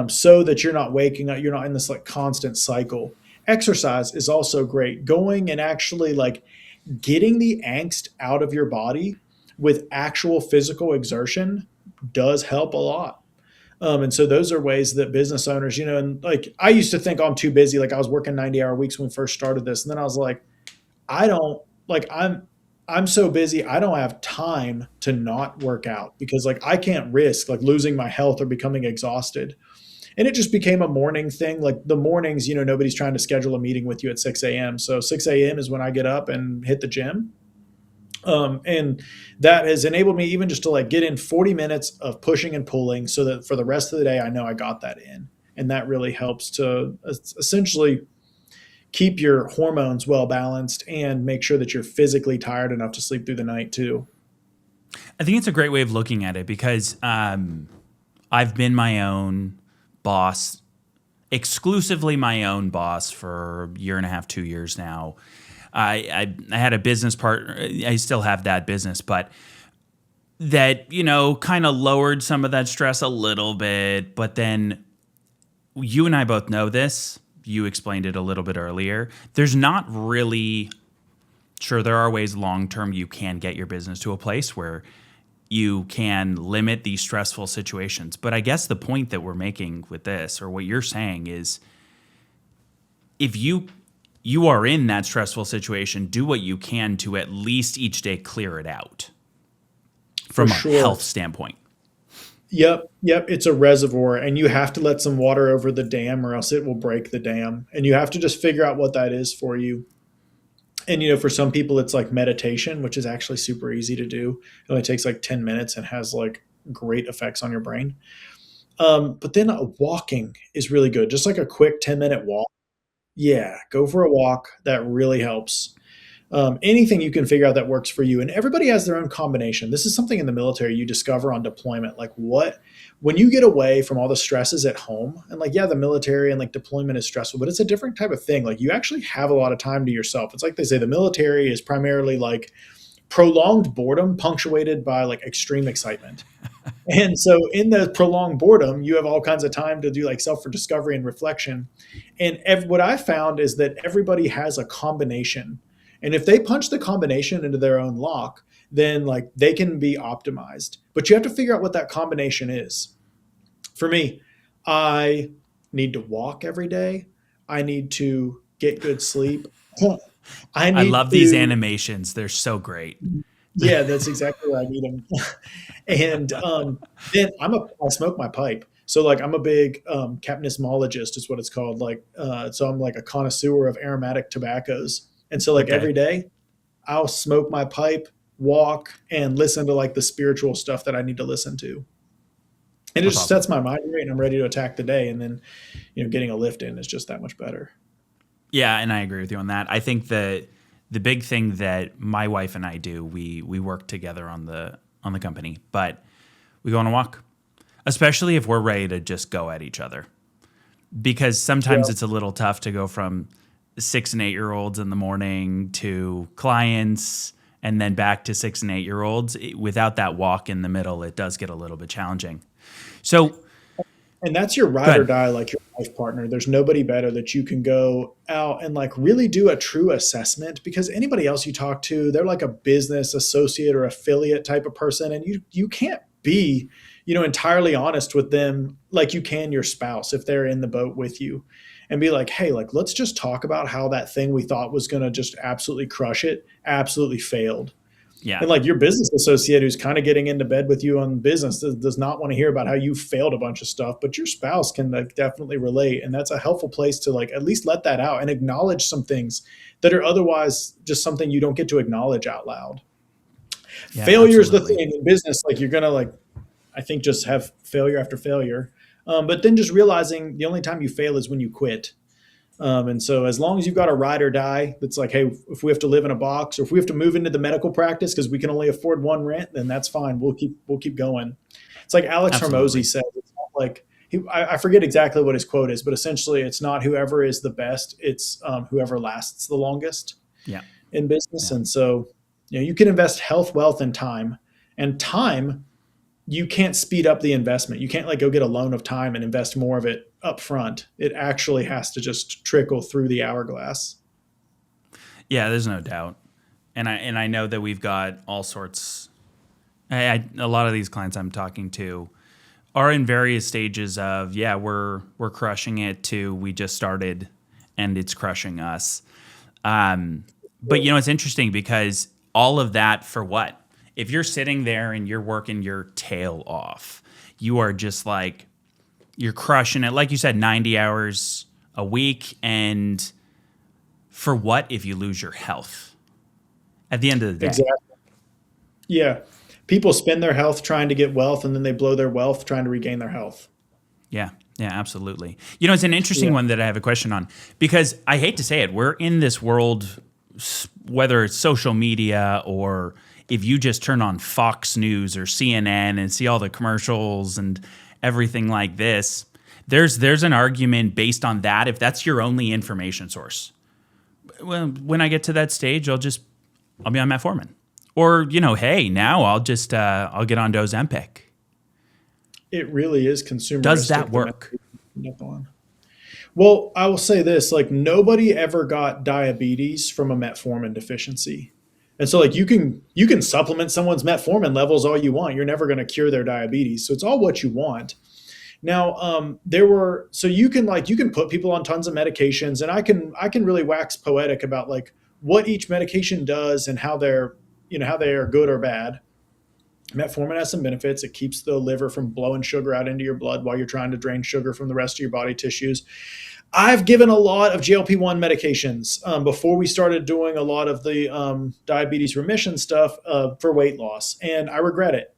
so that you're not waking up, you're not in this like constant cycle. Exercise is also great. Going and actually like getting the angst out of your body with actual physical exertion does help a lot. And so those are ways that business owners, and like I used to think, oh, I'm too busy. Like I was working 90-hour weeks when we first started this. And then I was like, I don't like I'm so busy. I don't have time to not work out because like I can't risk like losing my health or becoming exhausted. And it just became a morning thing. Like the mornings, nobody's trying to schedule a meeting with you at 6 a.m. So 6 a.m. is when I get up and hit the gym. And that has enabled me even just to like get in 40 minutes of pushing and pulling so that for the rest of the day, I know I got that in. And that really helps to essentially keep your hormones well balanced and make sure that you're physically tired enough to sleep through the night too. I think it's a great way of looking at it because I've been my own boss, exclusively my own boss for a year and a half, 2 years now. I had a business partner. I still have that business, but that, kind of lowered some of that stress a little bit. But then you and I both know this. You explained it a little bit earlier. There's not really, sure, there are ways long-term you can get your business to a place where you can limit these stressful situations. But I guess the point that we're making with this, or what you're saying, is if you are in that stressful situation, do what you can to at least each day clear it out from a health standpoint. Yep. It's a reservoir and you have to let some water over the dam or else it will break the dam. And you have to just figure out what that is for you. And, for some people it's like meditation, which is actually super easy to do. It only takes like 10 minutes and has like great effects on your brain. But then walking is really good. Just like a quick 10-minute walk. Yeah, go for a walk. That really helps. Anything you can figure out that works for you. And everybody has their own combination. This is something in the military you discover on deployment. Like when you get away from all the stresses at home, and like, yeah, the military and like deployment is stressful, but it's a different type of thing. Like you actually have a lot of time to yourself. It's like they say the military is primarily like prolonged boredom punctuated by like extreme excitement. And so in the prolonged boredom, you have all kinds of time to do like self-discovery and reflection. And what I found is that everybody has a combination. And if they punch the combination into their own lock, then like they can be optimized. But you have to figure out what that combination is. For me, I need to walk every day. I need to get good sleep. I love these animations. They're so great. Yeah, that's exactly where I need them. And then I smoke my pipe. So like I'm a big capnismologist is what it's called. Like so I'm like a connoisseur of aromatic tobaccos. And so like every day I'll smoke my pipe, walk, and listen to like the spiritual stuff that I need to listen to. And it just sets my mind right and I'm ready to attack the day. And then, getting a lift in is just that much better. Yeah, and I agree with you on that. I think the big thing that my wife and I do, we work together on the company, but we go on a walk, especially if we're ready to just go at each other. Because sometimes it's a little tough to go from 6 and 8 year olds in the morning to clients and then back to 6 and 8 year olds. Without that walk in the middle, it does get a little bit challenging. So, and that's your ride or die, like your life partner. There's nobody better that you can go out and like really do a true assessment, because anybody else you talk to, they're like a business associate or affiliate type of person. And you can't be, entirely honest with them like you can your spouse if they're in the boat with you, and be like, hey, like, let's just talk about how that thing we thought was going to just absolutely crush it absolutely failed. Yeah. And like your business associate who's kind of getting into bed with you on business does not want to hear about how you failed a bunch of stuff, but your spouse can like definitely relate. And that's a helpful place to like at least let that out and acknowledge some things that are otherwise just something you don't get to acknowledge out loud. Yeah, Failure is the absolutely. thing in business. Like you're going to like, I think just have failure after failure. But then just realizing the only time you fail is when you quit. And so as long as you've got a ride or die that's like, hey, if we have to live in a box or if we have to move into the medical practice because we can only afford one rent, then that's fine. We'll keep going. It's like Alex Hormozy Absolutely. said, it's not like I forget exactly what his quote is, but essentially it's not whoever is the best, it's whoever lasts the longest Yeah. in business. Yeah. And so, you can invest health, wealth, and time. And time, you can't speed up the investment. You can't like go get a loan of time and invest more of it up front. It actually has to just trickle through the hourglass. Yeah, there's no doubt. And I know that we've got all sorts. A lot of these clients I'm talking to are in various stages of we're crushing it to we just started and it's crushing us. But it's interesting because all of that for what? If you're sitting there and you're working your tail off, you are just like you're crushing it, like you said, 90 hours a week, and for what if you lose your health at the end of the day? Exactly. Yeah. People spend their health trying to get wealth and then they blow their wealth trying to regain their health. Yeah, yeah, absolutely. It's an interesting Yeah. one that I have a question on because I hate to say it, we're in this world, whether it's social media or if you just turn on Fox News or CNN and see all the commercials and everything like this, there's an argument based on that if that's your only information source. Well, when I get to that stage, I'll be on metformin. Or, hey, now I'll just I'll get on Ozempic. It really is Does that consumeristic. work? Well, I will say this, like nobody ever got diabetes from a metformin deficiency. And so like you can supplement someone's metformin levels all you want. You're never going to cure their diabetes. So it's all what you want. Now, you can put people on tons of medications, and I can really wax poetic about like what each medication does and how they are good or bad. Metformin has some benefits. It keeps the liver from blowing sugar out into your blood while you're trying to drain sugar from the rest of your body tissues. I've given a lot of GLP-1 medications before we started doing a lot of the diabetes remission stuff for weight loss, and I regret it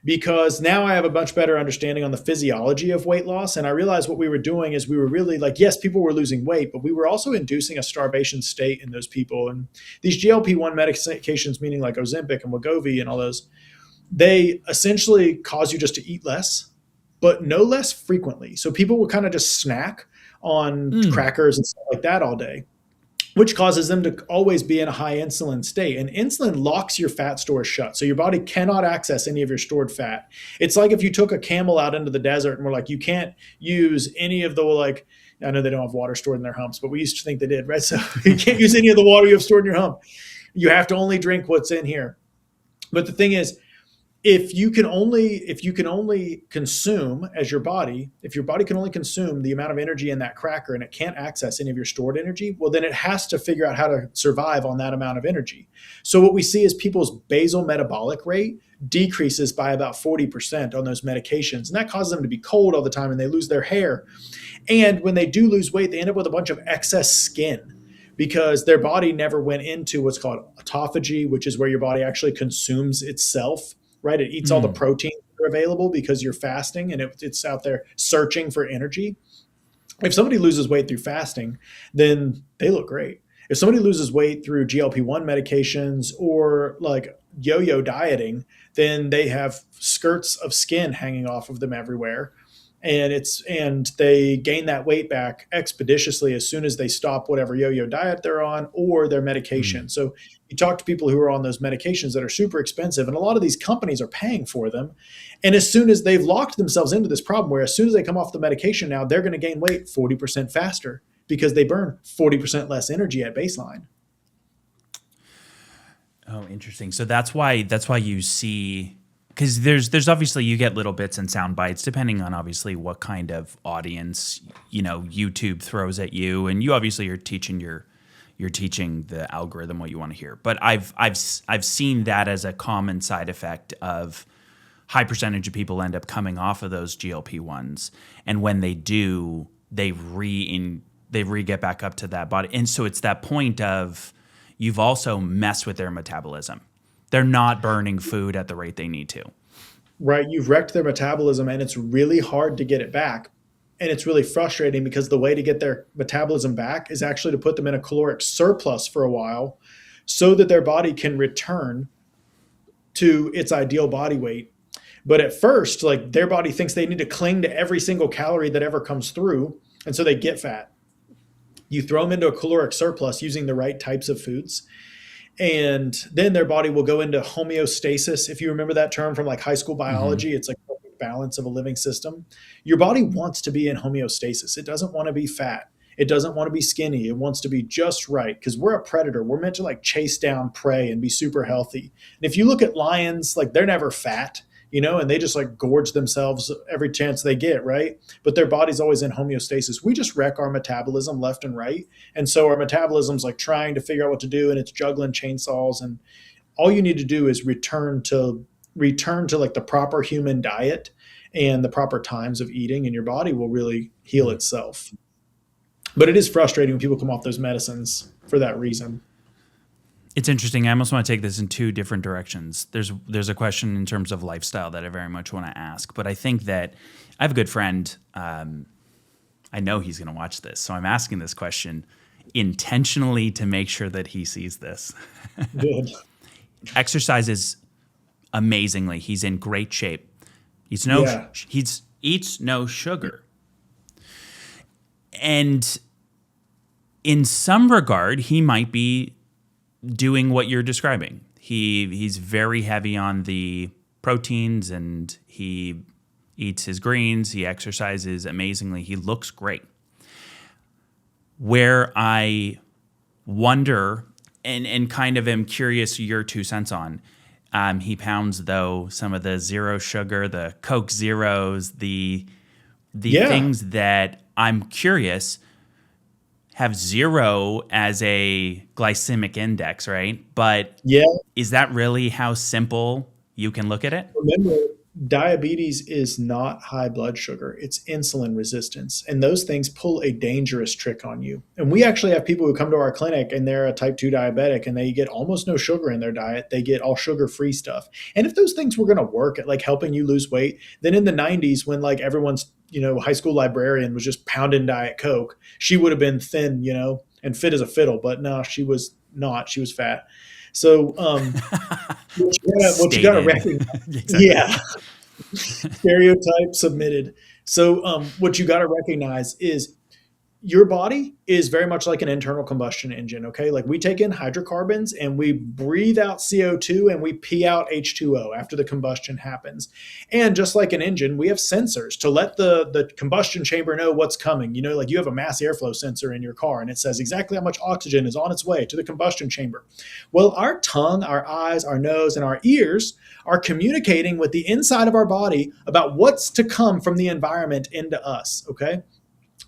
because now I have a much better understanding on the physiology of weight loss. And I realized what we were doing is we were really like, yes, people were losing weight, but we were also inducing a starvation state in those people. And these GLP-1 medications, meaning like Ozempic and Wegovy and all those, they essentially cause you just to eat less, but no less frequently. So people will kind of just snack on crackers and stuff like that all day, which causes them to always be in a high insulin state. And insulin locks your fat stores shut. So your body cannot access any of your stored fat. It's like if you took a camel out into the desert and we're like, you can't use any of the like, I know they don't have water stored in their humps, but we used to think they did, right? So you can't use any of the water you have stored in your hump. You have to only drink what's in here. But the thing is, if you can only consume as your body, if your body can only consume the amount of energy in that cracker and it can't access any of your stored energy, well, then it has to figure out how to survive on that amount of energy. So what we see is people's basal metabolic rate decreases by about 40% on those medications. And that causes them to be cold all the time and they lose their hair. And when they do lose weight, they end up with a bunch of excess skin because their body never went into what's called autophagy, which is where your body actually consumes itself. Right? It eats all the proteins that are available because you're fasting and it's out there searching for energy. If somebody loses weight through fasting, then they look great. If somebody loses weight through GLP-1 medications or like yo-yo dieting, then they have skirts of skin hanging off of them everywhere. And they gain that weight back expeditiously as soon as they stop whatever yo-yo diet they're on or their medication. So you talk to people who are on those medications that are super expensive, and a lot of these companies are paying for them. And as soon as they've locked themselves into this problem where as soon as they come off the medication now, they're going to gain weight 40% faster because they burn 40% less energy at baseline. Oh, interesting. So that's why you see, because there's obviously you get little bits and sound bites depending on obviously what kind of audience YouTube throws at you, and you obviously are teaching your you're teaching the algorithm what you want to hear. But I've seen that as a common side effect of high percentage of people end up coming off of those GLP-1s, and when they do, they get back up to that body. And so it's that point of you've also messed with their metabolism. They're not burning food at the rate they need to. Right. You've wrecked their metabolism and it's really hard to get it back. And it's really frustrating because the way to get their metabolism back is actually to put them in a caloric surplus for a while so that their body can return to its ideal body weight. But at first, like their body thinks they need to cling to every single calorie that ever comes through. And so they get fat. You throw them into a caloric surplus using the right types of foods. And then their body will go into homeostasis. If you remember that term from like high school biology, it's like perfect balance of a living system. Your body wants to be in homeostasis. It doesn't want to be fat. It doesn't want to be skinny. It wants to be just right because we're a predator. We're meant to like chase down prey and be super healthy. And if you look at lions, like they're never fat, and they just like gorge themselves every chance they get, right? But their body's always in homeostasis. We just wreck our metabolism left and right. And so our metabolism's like trying to figure out what to do and it's juggling chainsaws. And all you need to do is return to like the proper human diet and the proper times of eating, and your body will really heal itself. But it is frustrating when people come off those medicines for that reason. It's interesting. I almost want to take this in two different directions. There's a question in terms of lifestyle that I very much want to ask, but I think that I have a good friend. I know he's going to watch this, so I'm asking this question intentionally to make sure that he sees this. Good. Exercises amazingly. He's in great shape. He eats no sugar. And in some regard, he might be doing what you're describing. He's very heavy on the proteins and he eats his greens. He exercises amazingly. He looks great. Where I wonder and kind of am curious your 2 cents on, he pounds though some of the zero sugar, the Coke Zeros, the things that I'm curious have zero as a glycemic index, right? But is that really how simple you can look at it? Remember, diabetes is not high blood sugar. It's insulin resistance. And those things pull a dangerous trick on you. And we actually have people who come to our clinic and they're a type 2 diabetic and they get almost no sugar in their diet. They get all sugar-free stuff. And if those things were going to work at like helping you lose weight, then in the 90s when like everyone's high school librarian was just pounding Diet Coke, she would have been thin, and fit as a fiddle. But no, she was not. She was fat. So what you got to recognize, exactly. Stereotype submitted. So what you got to recognize is your body is very much like an internal combustion engine, okay? Like we take in hydrocarbons and we breathe out CO2 and we pee out H2O after the combustion happens. And just like an engine, we have sensors to let the combustion chamber know what's coming. Like you have a mass airflow sensor in your car and it says exactly how much oxygen is on its way to the combustion chamber. Well, our tongue, our eyes, our nose, and our ears are communicating with the inside of our body about what's to come from the environment into us, okay?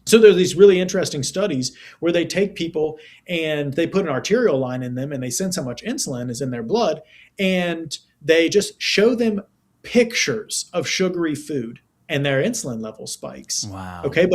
So there's these really interesting studies where they take people and they put an arterial line in them and they sense how much insulin is in their blood and they just show them pictures of sugary food and their insulin level spikes. Wow. Okay,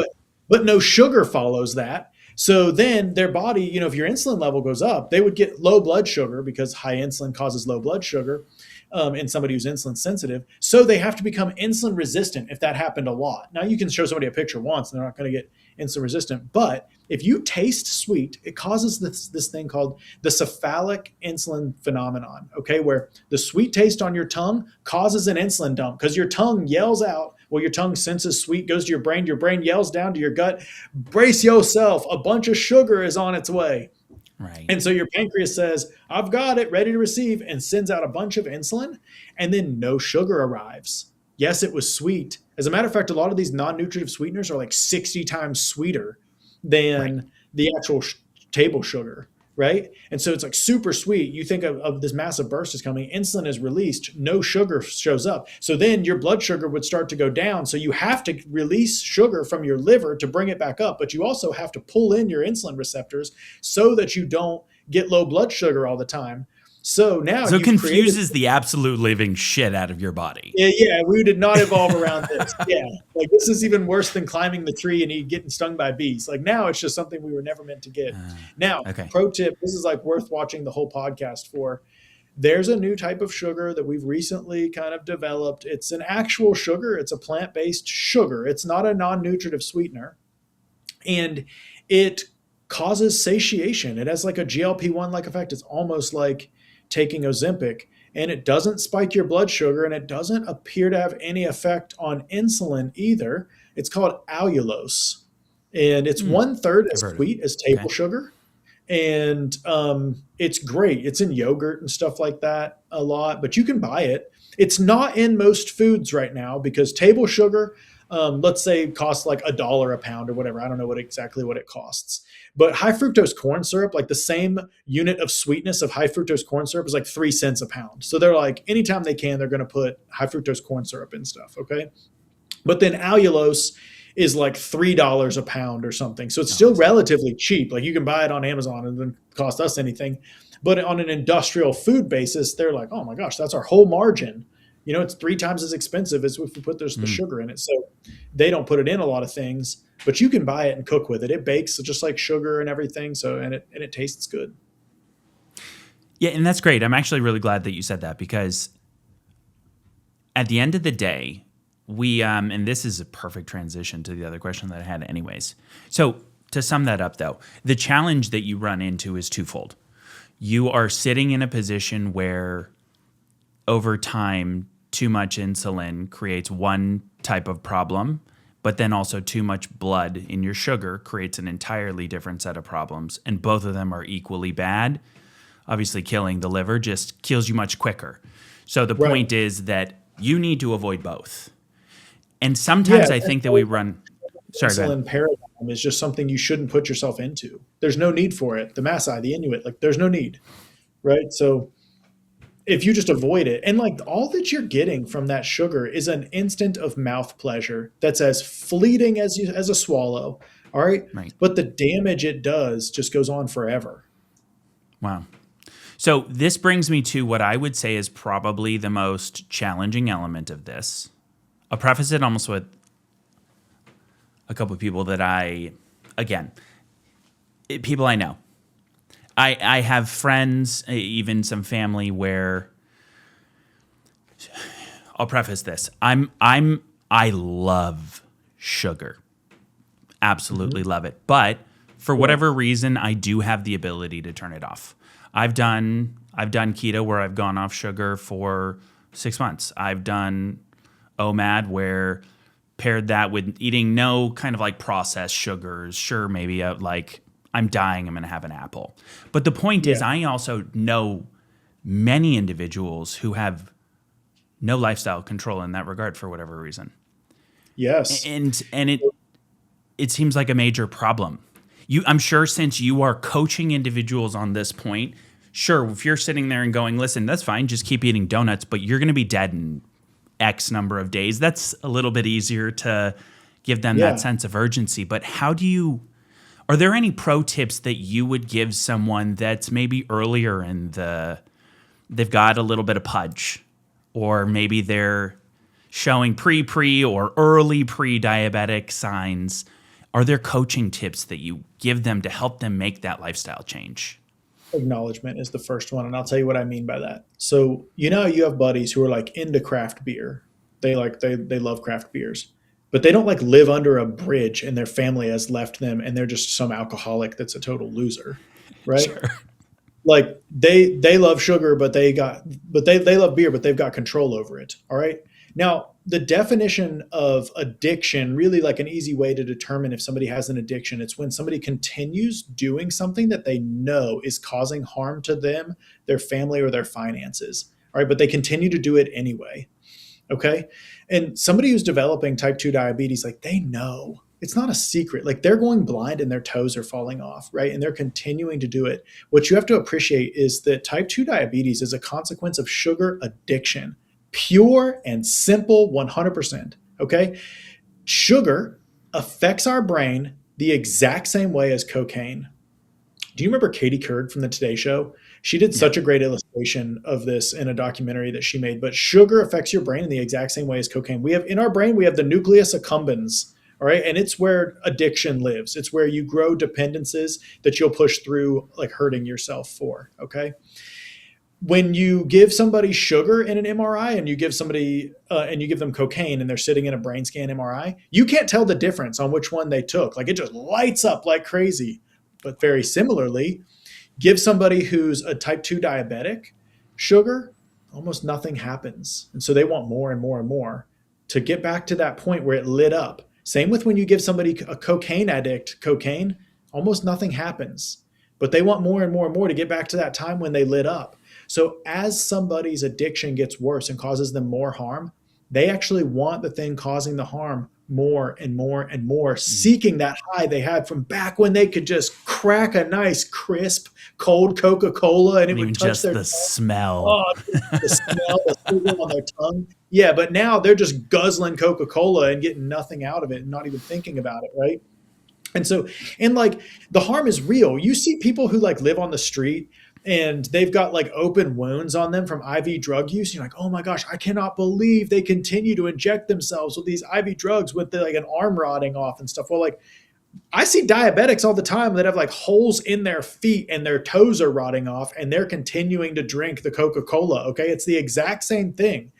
but no sugar follows that. So then their body, if your insulin level goes up, they would get low blood sugar because high insulin causes low blood sugar in somebody who's insulin sensitive. So they have to become insulin resistant if that happened a lot. Now you can show somebody a picture once and they're not going to get insulin resistant. But if you taste sweet, it causes this thing called the cephalic insulin phenomenon, okay, where the sweet taste on your tongue causes an insulin dump because your tongue yells out. Well, your tongue senses sweet, goes to your brain yells down to your gut, brace yourself, a bunch of sugar is on its way. Right. And so your pancreas says, I've got it, ready to receive, and sends out a bunch of insulin, and then no sugar arrives. Yes, it was sweet. As a matter of fact, a lot of these non-nutritive sweeteners are like 60 times sweeter than the actual table sugar. right? And so it's like super sweet. You think of this massive burst is coming, insulin is released, no sugar shows up. So then your blood sugar would start to go down. So you have to release sugar from your liver to bring it back up, but you also have to pull in your insulin receptors so that you don't get low blood sugar all the time. So now So it you've created. confuses the absolute living shit out of your body. Yeah, we did not evolve around this. Yeah, like this is even worse than climbing the tree and getting stung by bees. Like now, it's just something we were never meant to get. Now, Okay. pro tip: this is like worth watching the whole podcast for. There's a new type of sugar that we've recently kind of developed. It's an actual sugar. It's a plant-based sugar. It's not a non-nutritive sweetener, and it causes satiation. It has like a GLP-1 like effect. It's almost like taking Ozempic, and it doesn't spike your blood sugar, and it doesn't appear to have any effect on insulin either. It's called allulose, and it's 1/3 as I've heard of sweet it. as table Okay. sugar. And it's great. It's in yogurt and stuff like that a lot, but you can buy it. It's not in most foods right now because table sugar, let's say, costs like $1 a pound or whatever. I don't know exactly what it costs. But high fructose corn syrup, like the same unit of sweetness of high fructose corn syrup, is like 3 cents a pound. So they're like, anytime they can, they're going to put high fructose corn syrup in stuff. Okay. But then allulose is like $3 a pound or something. So it's still relatively cheap. Like you can buy it on Amazon and then cost us anything. But on an industrial food basis, they're like, oh my gosh, that's our whole margin. It's 3 times as expensive as if we put the sugar in it. So they don't put it in a lot of things, but you can buy it and cook with it. It bakes just like sugar and everything. So and it tastes good. Yeah, and that's great. I'm actually really glad that you said that because at the end of the day, we and this is a perfect transition to the other question that I had anyways. So to sum that up though, the challenge that you run into is twofold. You are sitting in a position where over time too much insulin creates one type of problem, but then also too much blood in your sugar creates an entirely different set of problems, and both of them are equally bad. Obviously, killing the liver just kills you much quicker. So the point is that you need to avoid both. And sometimes I think that we run. Sorry, go ahead. Insulin paradigm is just something you shouldn't put yourself into. There's no need for it. The Maasai, the Inuit, like there's no need, right? So if you just avoid it, and like all that you're getting from that sugar is an instant of mouth pleasure that's as fleeting as a swallow. All right. Right. But the damage it does just goes on forever. Wow. So this brings me to what I would say is probably the most challenging element of this. I'll preface it almost with a couple of people that people I know. I have friends, even some family where I'll preface this. I love sugar. Absolutely love it. But for whatever reason, I do have the ability to turn it off. I've done keto where I've gone off sugar for 6 months. I've done OMAD where paired that with eating no kind of like processed sugars. Sure, maybe I'm dying, I'm going to have an apple. But the point is, I also know many individuals who have no lifestyle control in that regard for whatever reason. Yes. And it seems like a major problem. I'm sure since you are coaching individuals on this point, sure, if you're sitting there and going, listen, that's fine, just keep eating donuts, but you're going to be dead in X number of days. That's a little bit easier to give them that sense of urgency. But are there any pro tips that you would give someone that's maybe earlier in they've got a little bit of pudge, or maybe they're showing pre or early pre-diabetic signs? Are there coaching tips that you give them to help them make that lifestyle change? Acknowledgement is the first one, and I'll tell you what I mean by that. So you have buddies who are like into craft beer. They love craft beers, but they don't like live under a bridge and their family has left them and they're just some alcoholic that's a total loser, right? Sure. Like they love sugar, but they love beer, but they've got control over it. All right. Now, the definition of addiction, really like an easy way to determine if somebody has an addiction, it's when somebody continues doing something that they know is causing harm to them, their family, or their finances. All right. But they continue to do it anyway. Okay. And somebody who's developing type 2 diabetes, like they know it's not a secret. Like they're going blind and their toes are falling off, right? And they're continuing to do it. What you have to appreciate is that type 2 diabetes is a consequence of sugar addiction, pure and simple 100%. Okay. Sugar affects our brain the exact same way as cocaine. Do you remember Katie Couric from the Today Show? She did Yeah. such a great illustration of this in a documentary that she made. But sugar affects your brain in the exact same way as cocaine. We have in our brain, we have the nucleus accumbens, all right? And it's where addiction lives. It's where you grow dependencies that you'll push through, like hurting yourself for, okay? When you give somebody sugar in an MRI and you give somebody and you give them cocaine and they're sitting in a brain scan MRI, you can't tell the difference on which one they took. Like it just lights up like crazy. But very similarly, give somebody who's a type 2 diabetic sugar, almost nothing happens. And so they want more and more and more to get back to that point where it lit up. Same with when you give somebody a cocaine addict cocaine, almost nothing happens. But they want more and more and more to get back to that time when they lit up. So as somebody's addiction gets worse and causes them more harm, they actually want the thing causing the harm more and more and more, seeking that high they had from back when they could just crack a nice, crisp, cold Coca-Cola and it And even would touch just their the tongue. smell. Oh, the smell, the sugar on their tongue. Yeah, but now they're just guzzling Coca-Cola and getting nothing out of it and not even thinking about it, right? And so, and like the harm is real. You see people who like live on the street and they've got like open wounds on them from IV drug use. You're like, oh my gosh, I cannot believe they continue to inject themselves with these IV drugs with like an arm rotting off and stuff. Well, like I see diabetics all the time that have like holes in their feet and their toes are rotting off and they're continuing to drink the Coca-Cola. Okay. It's the exact same thing.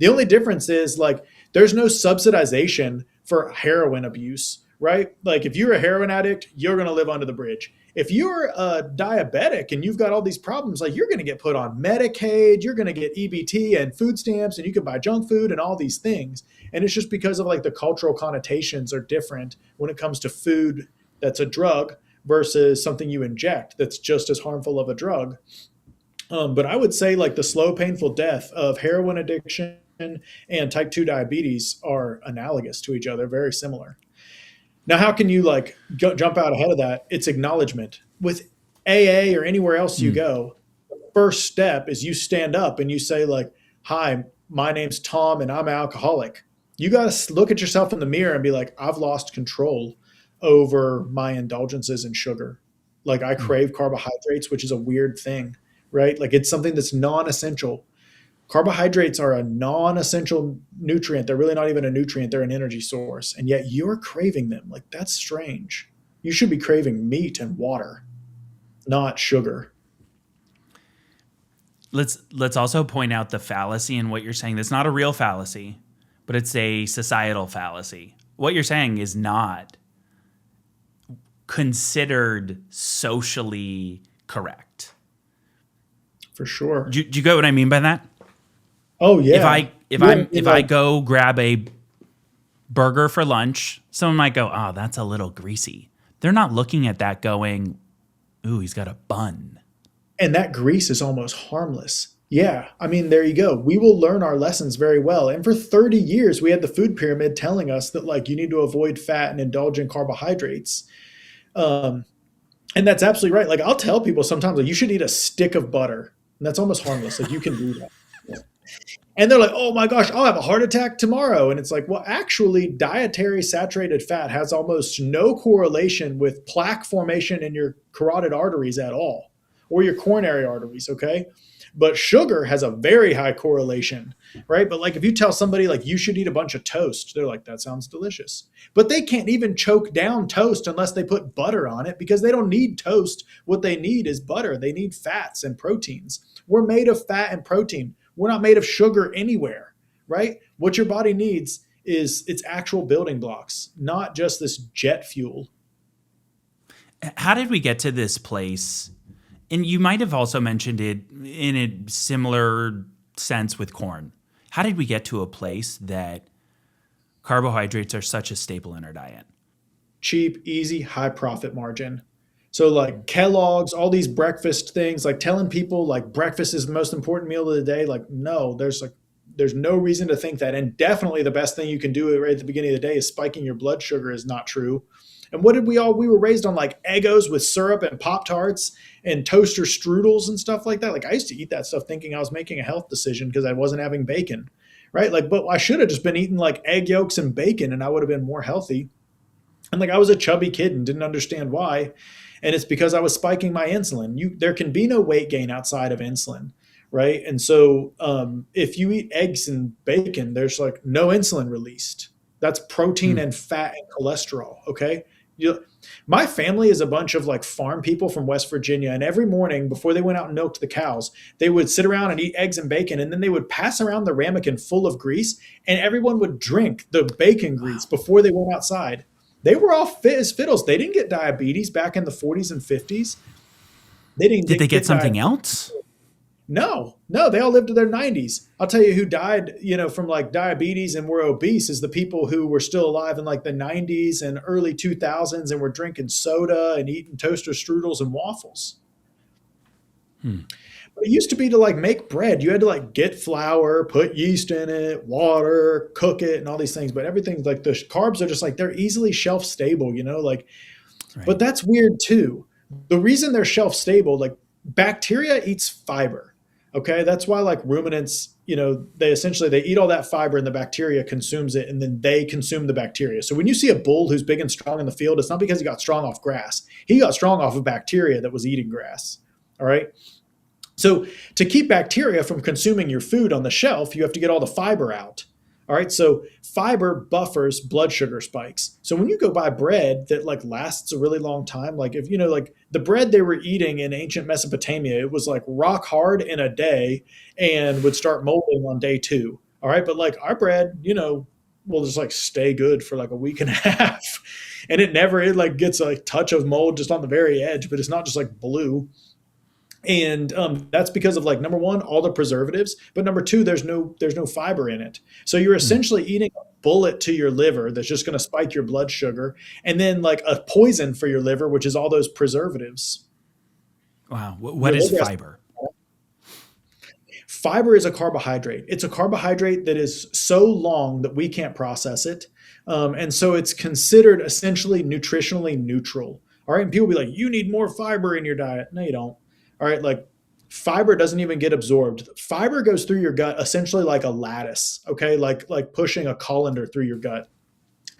The only difference is like there's no subsidization for heroin abuse, right? Like if you're a heroin addict, you're going to live under the bridge. If you're a diabetic and you've got all these problems, like you're going to get put on Medicaid, you're going to get EBT and food stamps, and you can buy junk food and all these things. And it's just because of like the cultural connotations are different when it comes to food that's a drug versus something you inject that's just as harmful of a drug. But I would say like the slow, painful death of heroin addiction and type 2 diabetes are analogous to each other, very similar. Now, how can you like jump out ahead of that? It's acknowledgement. With AA or anywhere else you go, the first step is you stand up and you say like, hi, my name's Tom and I'm an alcoholic. You got to look at yourself in the mirror and be like, I've lost control over my indulgences in sugar. Like I crave carbohydrates, which is a weird thing, right? Like it's something that's non-essential. Carbohydrates are a non-essential nutrient. They're really not even a nutrient. They're an energy source. And yet you're craving them. Like that's strange. You should be craving meat and water, not sugar. Let's also point out the fallacy in what you're saying. That's not a real fallacy, but it's a societal fallacy. What you're saying is not considered socially correct. For sure. Do you get what I mean by that? Oh yeah. If I go grab a burger for lunch, someone might go, "Oh, that's a little greasy." They're not looking at that going, "Ooh, he's got a bun." And that grease is almost harmless. Yeah. I mean, there you go. We will learn our lessons very well. And for 30 years, we had the food pyramid telling us that like you need to avoid fat and indulge in carbohydrates. And that's absolutely right. Like I'll tell people sometimes like you should eat a stick of butter. And that's almost harmless. Like you can do that. And they're like, oh my gosh, I'll have a heart attack tomorrow. And it's like, well, actually, dietary saturated fat has almost no correlation with plaque formation in your carotid arteries at all, or your coronary arteries, okay? But sugar has a very high correlation, right? But like if you tell somebody like you should eat a bunch of toast, they're like, that sounds delicious. But they can't even choke down toast unless they put butter on it because they don't need toast. What they need is butter. They need fats and proteins. We're made of fat and protein. We're not made of sugar anywhere, right? What your body needs is its actual building blocks, not just this jet fuel. How did we get to this place? And you might have also mentioned it in a similar sense with corn. How did we get to a place that carbohydrates are such a staple in our diet? Cheap, easy, high profit margin. So like Kellogg's, all these breakfast things, like telling people like breakfast is the most important meal of the day. Like, no, there's like There's no reason to think that. And definitely the best thing you can do right at the beginning of the day is spiking your blood sugar is not true. And what did we were raised on like Eggos with syrup and Pop-Tarts and toaster strudels and stuff like that. Like I used to eat that stuff thinking I was making a health decision because I wasn't having bacon, right? Like, but I should have just been eating like egg yolks and bacon and I would have been more healthy. And like I was a chubby kid and didn't understand why. And it's because I was spiking my insulin. There can be no weight gain outside of insulin, right? And so if you eat eggs and bacon, there's like no insulin released. That's protein and fat and cholesterol, okay? My family is a bunch of like farm people from West Virginia. And every morning before they went out and milked the cows, they would sit around and eat eggs and bacon. And then they would pass around the ramekin full of grease. And everyone would drink the bacon grease before they went outside. They were all fit as fiddles. They didn't get diabetes back in the 40s and 50s. Did they get something else? No, they all lived to their 90s. I'll tell you who died, from like diabetes and were obese is the people who were still alive in like the 90s and early 2000s and were drinking soda and eating toaster strudels and waffles. But it used to be to like make bread. You had to like get flour, put yeast in it, water, cook it, and all these things. But everything's like the carbs are just like they're easily shelf stable, right. But that's weird too. The reason they're shelf stable, like bacteria eats fiber. Okay. That's why like ruminants, they eat all that fiber and the bacteria consumes it and then they consume the bacteria. So when you see a bull who's big and strong in the field, it's not because he got strong off grass. He got strong off of bacteria that was eating grass. All right. So to keep bacteria from consuming your food on the shelf, you have to get all the fiber out. All right. So fiber buffers blood sugar spikes. So when you go buy bread that like lasts a really long time, like if like the bread they were eating in ancient Mesopotamia, it was like rock hard in a day and would start molding on day 2. All right. But like our bread, will just like stay good for like a week and a half. And it like gets a touch of mold just on the very edge, but it's not just like blue. And that's because of like, number one, all the preservatives, but number two, there's no fiber in it. So you're essentially eating a bullet to your liver that's just going to spike your blood sugar, and then like a poison for your liver, which is all those preservatives. Wow. What is fiber? Fiber is a carbohydrate. It's a carbohydrate that is so long that we can't process it. And so it's considered essentially nutritionally neutral. All right. And people will be like, you need more fiber in your diet. No, you don't. All right, like fiber doesn't even get absorbed. Fiber goes through your gut essentially like a lattice, okay? Like pushing a colander through your gut.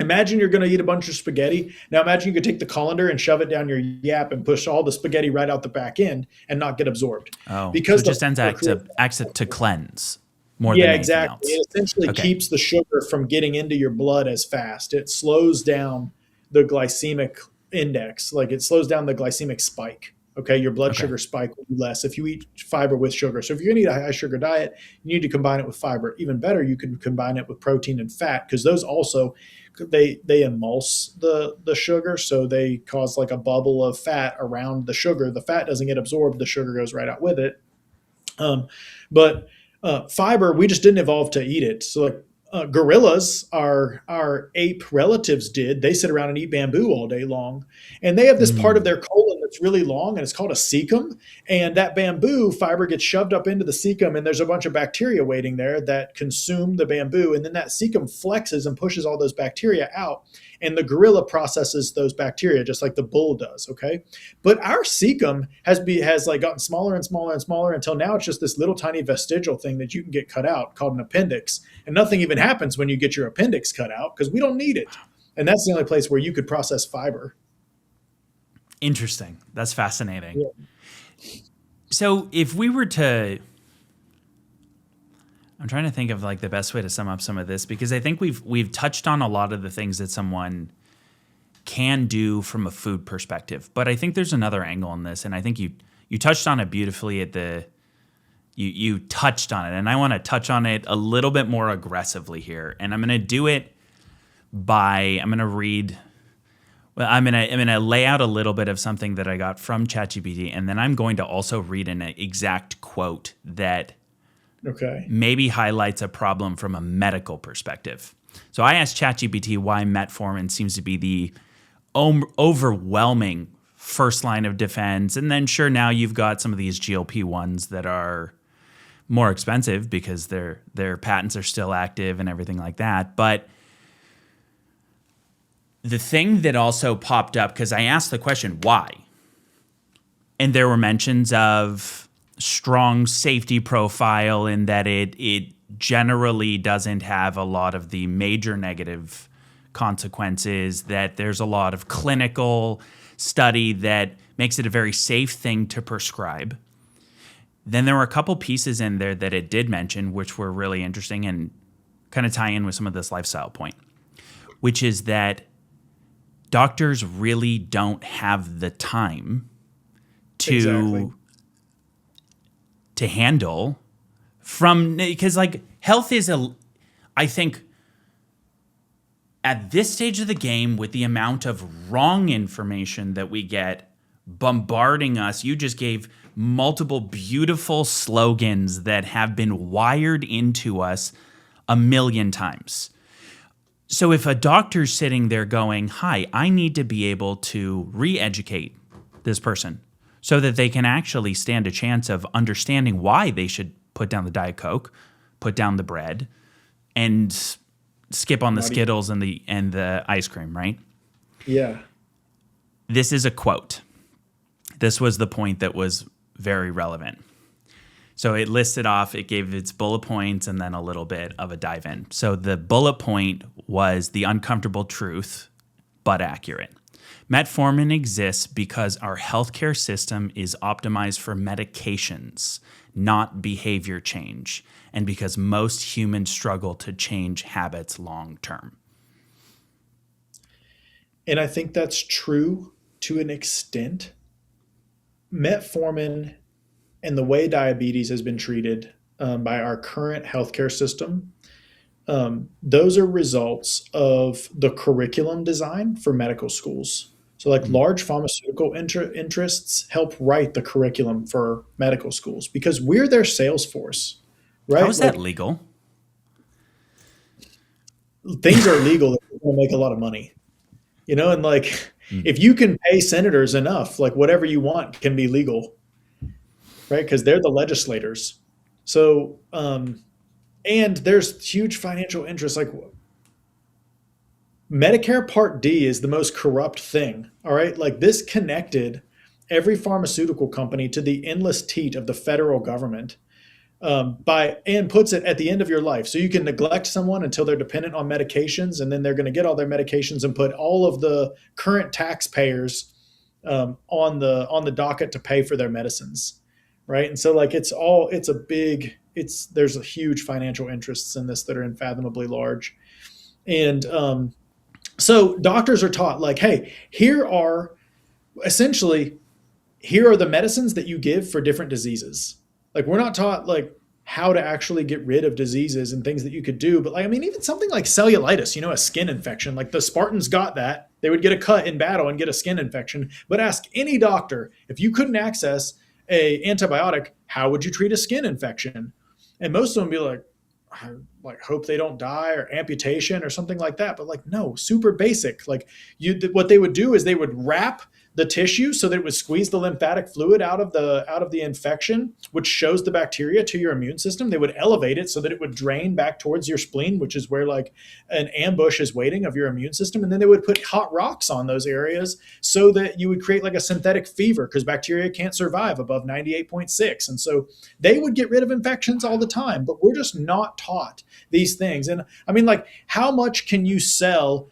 Imagine you're going to eat a bunch of spaghetti. Now imagine you could take the colander and shove it down your yap and push all the spaghetti right out the back end and not get absorbed. Oh, because so it just acts to cleanse more than anything else. It essentially keeps the sugar from getting into your blood as fast. It slows down the glycemic index, like it slows down the glycemic spike. Okay, your blood sugar spike will be less if you eat fiber with sugar. So if you're going to eat a high sugar diet, you need to combine it with fiber. Even better, you can combine it with protein and fat because those also they emulse the sugar, so they cause like a bubble of fat around the sugar. The fat doesn't get absorbed; the sugar goes right out with it. But fiber, we just didn't evolve to eat it. So like gorillas, our ape relatives did. They sit around and eat bamboo all day long. And they have this part of their colon that's really long, and it's called a cecum. And that bamboo fiber gets shoved up into the cecum, and there's a bunch of bacteria waiting there that consume the bamboo. And then that cecum flexes and pushes all those bacteria out. And the gorilla processes those bacteria just like the bull does, okay? But our cecum has like gotten smaller and smaller and smaller until now it's just this little tiny vestigial thing that you can get cut out called an appendix. And nothing even happens when you get your appendix cut out because we don't need it. And that's the only place where you could process fiber. Interesting. That's fascinating. Yeah. So if we were to... I'm trying to think of like the best way to sum up some of this because I think we've touched on a lot of the things that someone can do from a food perspective, but I think there's another angle on this, and I think you touched on it beautifully you touched on it, and I want to touch on it a little bit more aggressively here, and I'm going to do it I'm going to lay out a little bit of something that I got from ChatGPT, and then I'm going to also read an exact quote that maybe highlights a problem from a medical perspective. So I asked ChatGPT why metformin seems to be the overwhelming first line of defense. And then sure, now you've got some of these GLP-1s that are more expensive because their patents are still active and everything like that. But the thing that also popped up, because I asked the question, why? And there were mentions of strong safety profile in that it generally doesn't have a lot of the major negative consequences, that there's a lot of clinical study that makes it a very safe thing to prescribe. Then there were a couple pieces in there that it did mention, which were really interesting and kind of tie in with some of this lifestyle point, which is that doctors really don't have the time to Exactly. to handle because like health is I think at this stage of the game, with the amount of wrong information that we get bombarding us, you just gave multiple beautiful slogans that have been wired into us a million times. So if a doctor's sitting there going, hi, I need to be able to re-educate this person so that they can actually stand a chance of understanding why they should put down the Diet Coke, put down the bread, and skip on the Skittles and the ice cream, right? Yeah. This is a quote. This was the point that was very relevant. So it listed off, it gave its bullet points and then a little bit of a dive in. So the bullet point was the uncomfortable truth, but accurate. Metformin exists because our healthcare system is optimized for medications, not behavior change, and because most humans struggle to change habits long term. And I think that's true to an extent. Metformin and the way diabetes has been treated by our current healthcare system, those are results of the curriculum design for medical schools. So, like large pharmaceutical interests help write the curriculum for medical schools because we're their sales force, right? How is that legal? Things are legal if you're going to make a lot of money, and if you can pay senators enough, like whatever you want can be legal, right? Because they're the legislators. So, and there's huge financial interest. Like Medicare Part D is the most corrupt thing. All right. Like this connected every pharmaceutical company to the endless teat of the federal government and puts it at the end of your life. So you can neglect someone until they're dependent on medications, and then they're going to get all their medications and put all of the current taxpayers on the docket to pay for their medicines. Right. And so there's a huge financial interests in this that are unfathomably large. And so doctors are taught like, hey, here are the medicines that you give for different diseases. Like we're not taught like how to actually get rid of diseases and things that you could do. But even something like cellulitis, a skin infection, like the Spartans got that. They would get a cut in battle and get a skin infection. But ask any doctor, if you couldn't access a antibiotic, how would you treat a skin infection? And most of them be like, I hope they don't die, or amputation or something like that. But no, super basic. What they would do is they would wrap the tissue so that it would squeeze the lymphatic fluid out of the infection, which shows the bacteria to your immune system. They would elevate it so that it would drain back towards your spleen, which is where an ambush is waiting of your immune system. And then they would put hot rocks on those areas so that you would create a synthetic fever because bacteria can't survive above 98.6. And so they would get rid of infections all the time, but we're just not taught these things. And how much can you sell,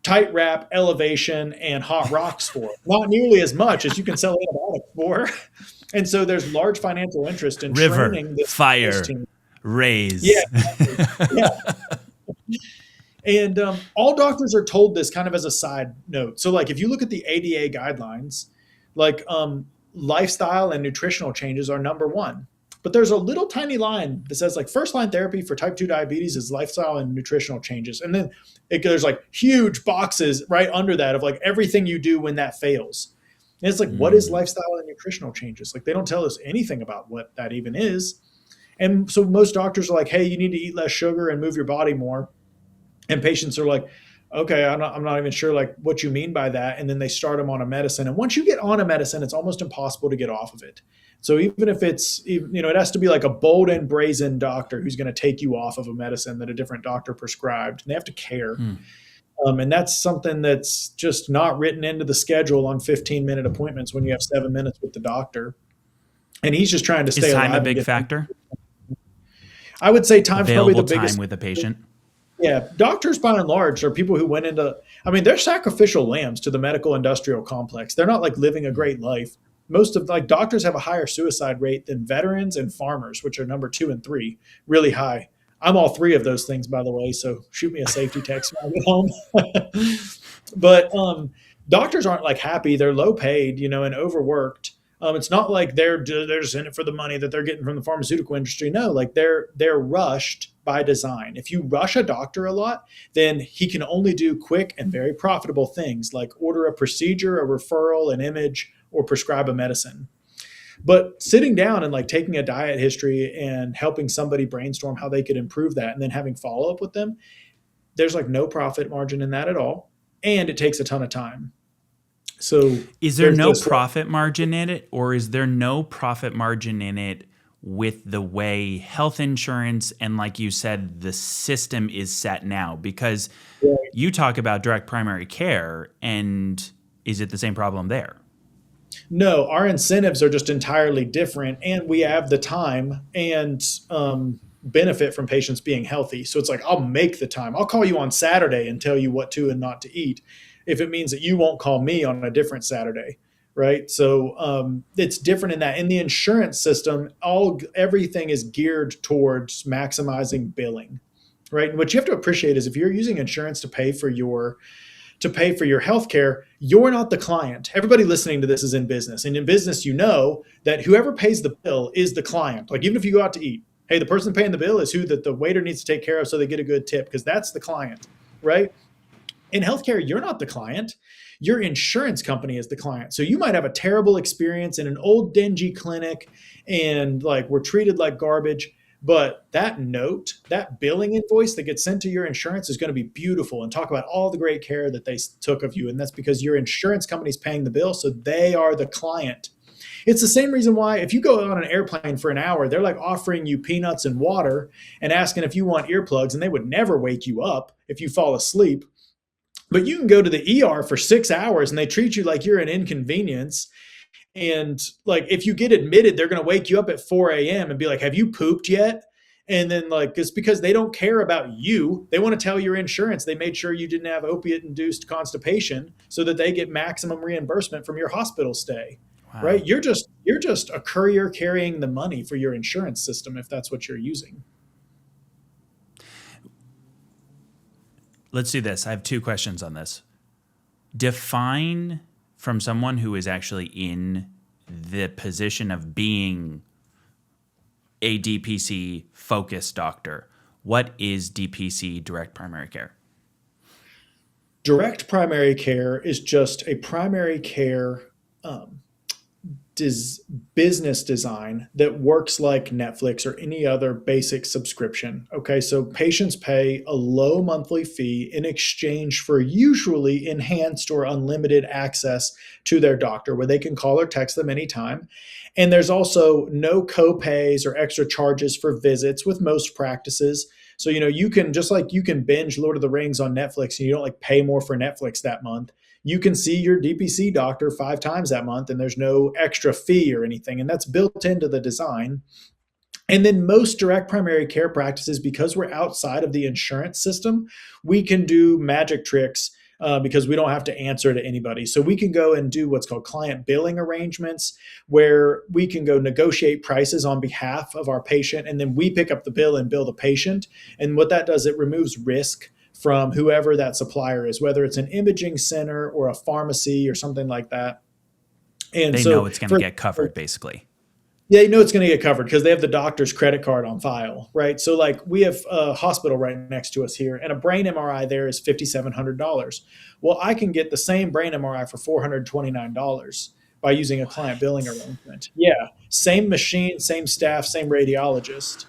tight wrap, elevation, and hot rocks for? Not nearly as much as you can sell antibiotics for. And so there's large financial interest in training this fire, team. raise. Yeah. Yeah. And all doctors are told this kind of as a side note. So if you look at the ADA guidelines, lifestyle and nutritional changes are number one. But there's a little tiny line that says first line therapy for type 2 diabetes is lifestyle and nutritional changes. And then there's huge boxes right under that of everything you do when that fails. And it's what is lifestyle and nutritional changes? They don't tell us anything about what that even is. And so most doctors are hey, you need to eat less sugar and move your body more. And patients are okay, I'm not even sure like what you mean by that. And then they start them on a medicine. And once you get on a medicine, it's almost impossible to get off of it. So even if it has to be like a bold and brazen doctor who's going to take you off of a medicine that a different doctor prescribed. And they have to care. Hmm. And that's something that's just not written into the schedule on 15-minute appointments when you have 7 minutes with the doctor. And he's just trying to Is stay time alive. a big factor? I would say time's probably Available the biggest. time with the patient? Yeah, doctors by and large are people who went into, I mean, they're sacrificial lambs to the medical industrial complex. They're not like living a great life. Most of like doctors have a higher suicide rate than veterans and farmers, which are number 2 and 3, really high. I'm all three of those things, by the way. So shoot me a safety text when I get home. But doctors aren't like happy. They're low paid, and overworked. It's not like they're just in it for the money that they're getting from the pharmaceutical industry. No, like they're rushed by design. If you rush a doctor a lot, then he can only do quick and very profitable things like order a procedure, a referral, an image, or prescribe a medicine. But sitting down and like taking a diet history and helping somebody brainstorm how they could improve that and then having follow up with them, there's like no profit margin in that at all. And it takes a ton of time. So is there no this profit margin in it, or is there no profit margin in it with the way health insurance and, like you said, the system is set now? Because you talk about direct primary care, and is it the same problem there? No, our incentives are just entirely different, and we have the time and benefit from patients being healthy. So it's like, I'll make the time. I'll call you on Saturday and tell you what to and not to eat if it means that you won't call me on a different Saturday, right? So it's different in that. In the insurance system, everything is geared towards maximizing billing, right? And what you have to appreciate is if you're using insurance to pay for your healthcare, you're not the client. Everybody listening to this is in business. And in business, you know that whoever pays the bill is the client. Like even if you go out to eat, hey, the person paying the bill is who that the waiter needs to take care of so they get a good tip, because that's the client, right? In healthcare, you're not the client. Your insurance company is the client. So you might have a terrible experience in an old dingy clinic and like we're treated like garbage. But that note, that billing invoice that gets sent to your insurance is going to be beautiful and talk about all the great care that they took of you. And that's because your insurance company is paying the bill. So they are the client. It's the same reason why if you go on an airplane for an hour, they're like offering you peanuts and water and asking if you want earplugs. And they would never wake you up if you fall asleep. But you can go to the ER for 6 hours and they treat you like you're an inconvenience. And like, if you get admitted, they're going to wake you up at 4 a.m. and be like, have you pooped yet? And then like, it's because they don't care about you. They want to tell your insurance they made sure you didn't have opiate induced constipation so that they get maximum reimbursement from your hospital stay. Wow. Right. You're just a courier carrying the money for your insurance system if that's what you're using. Let's do this. I have 2 questions on this. Define, from someone who is actually in the position of being a DPC focused doctor, what is DPC, direct primary care? Direct primary care is just a primary care business design that works like Netflix or any other basic subscription. Okay, so patients pay a low monthly fee in exchange for usually enhanced or unlimited access to their doctor where they can call or text them anytime. And there's also no co-pays or extra charges for visits with most practices. So, you can, just like you can binge Lord of the Rings on Netflix and you don't like pay more for Netflix that month, you can see your DPC doctor 5 times that month and there's no extra fee or anything. And that's built into the design. And then most direct primary care practices, because we're outside of the insurance system, we can do magic tricks because we don't have to answer to anybody. So we can go and do what's called client billing arrangements where we can go negotiate prices on behalf of our patient. And then we pick up the bill and bill the patient. And what that does, it removes risk from whoever that supplier is, whether it's an imaging center or a pharmacy or something like that. And they know it's going to get covered, basically. Yeah, you know it's going to get covered because they have the doctor's credit card on file, right? So like we have a hospital right next to us here and a brain MRI there is $5,700. Well, I can get the same brain MRI for $429 by using a client billing arrangement. Yeah, same machine, same staff, same radiologist.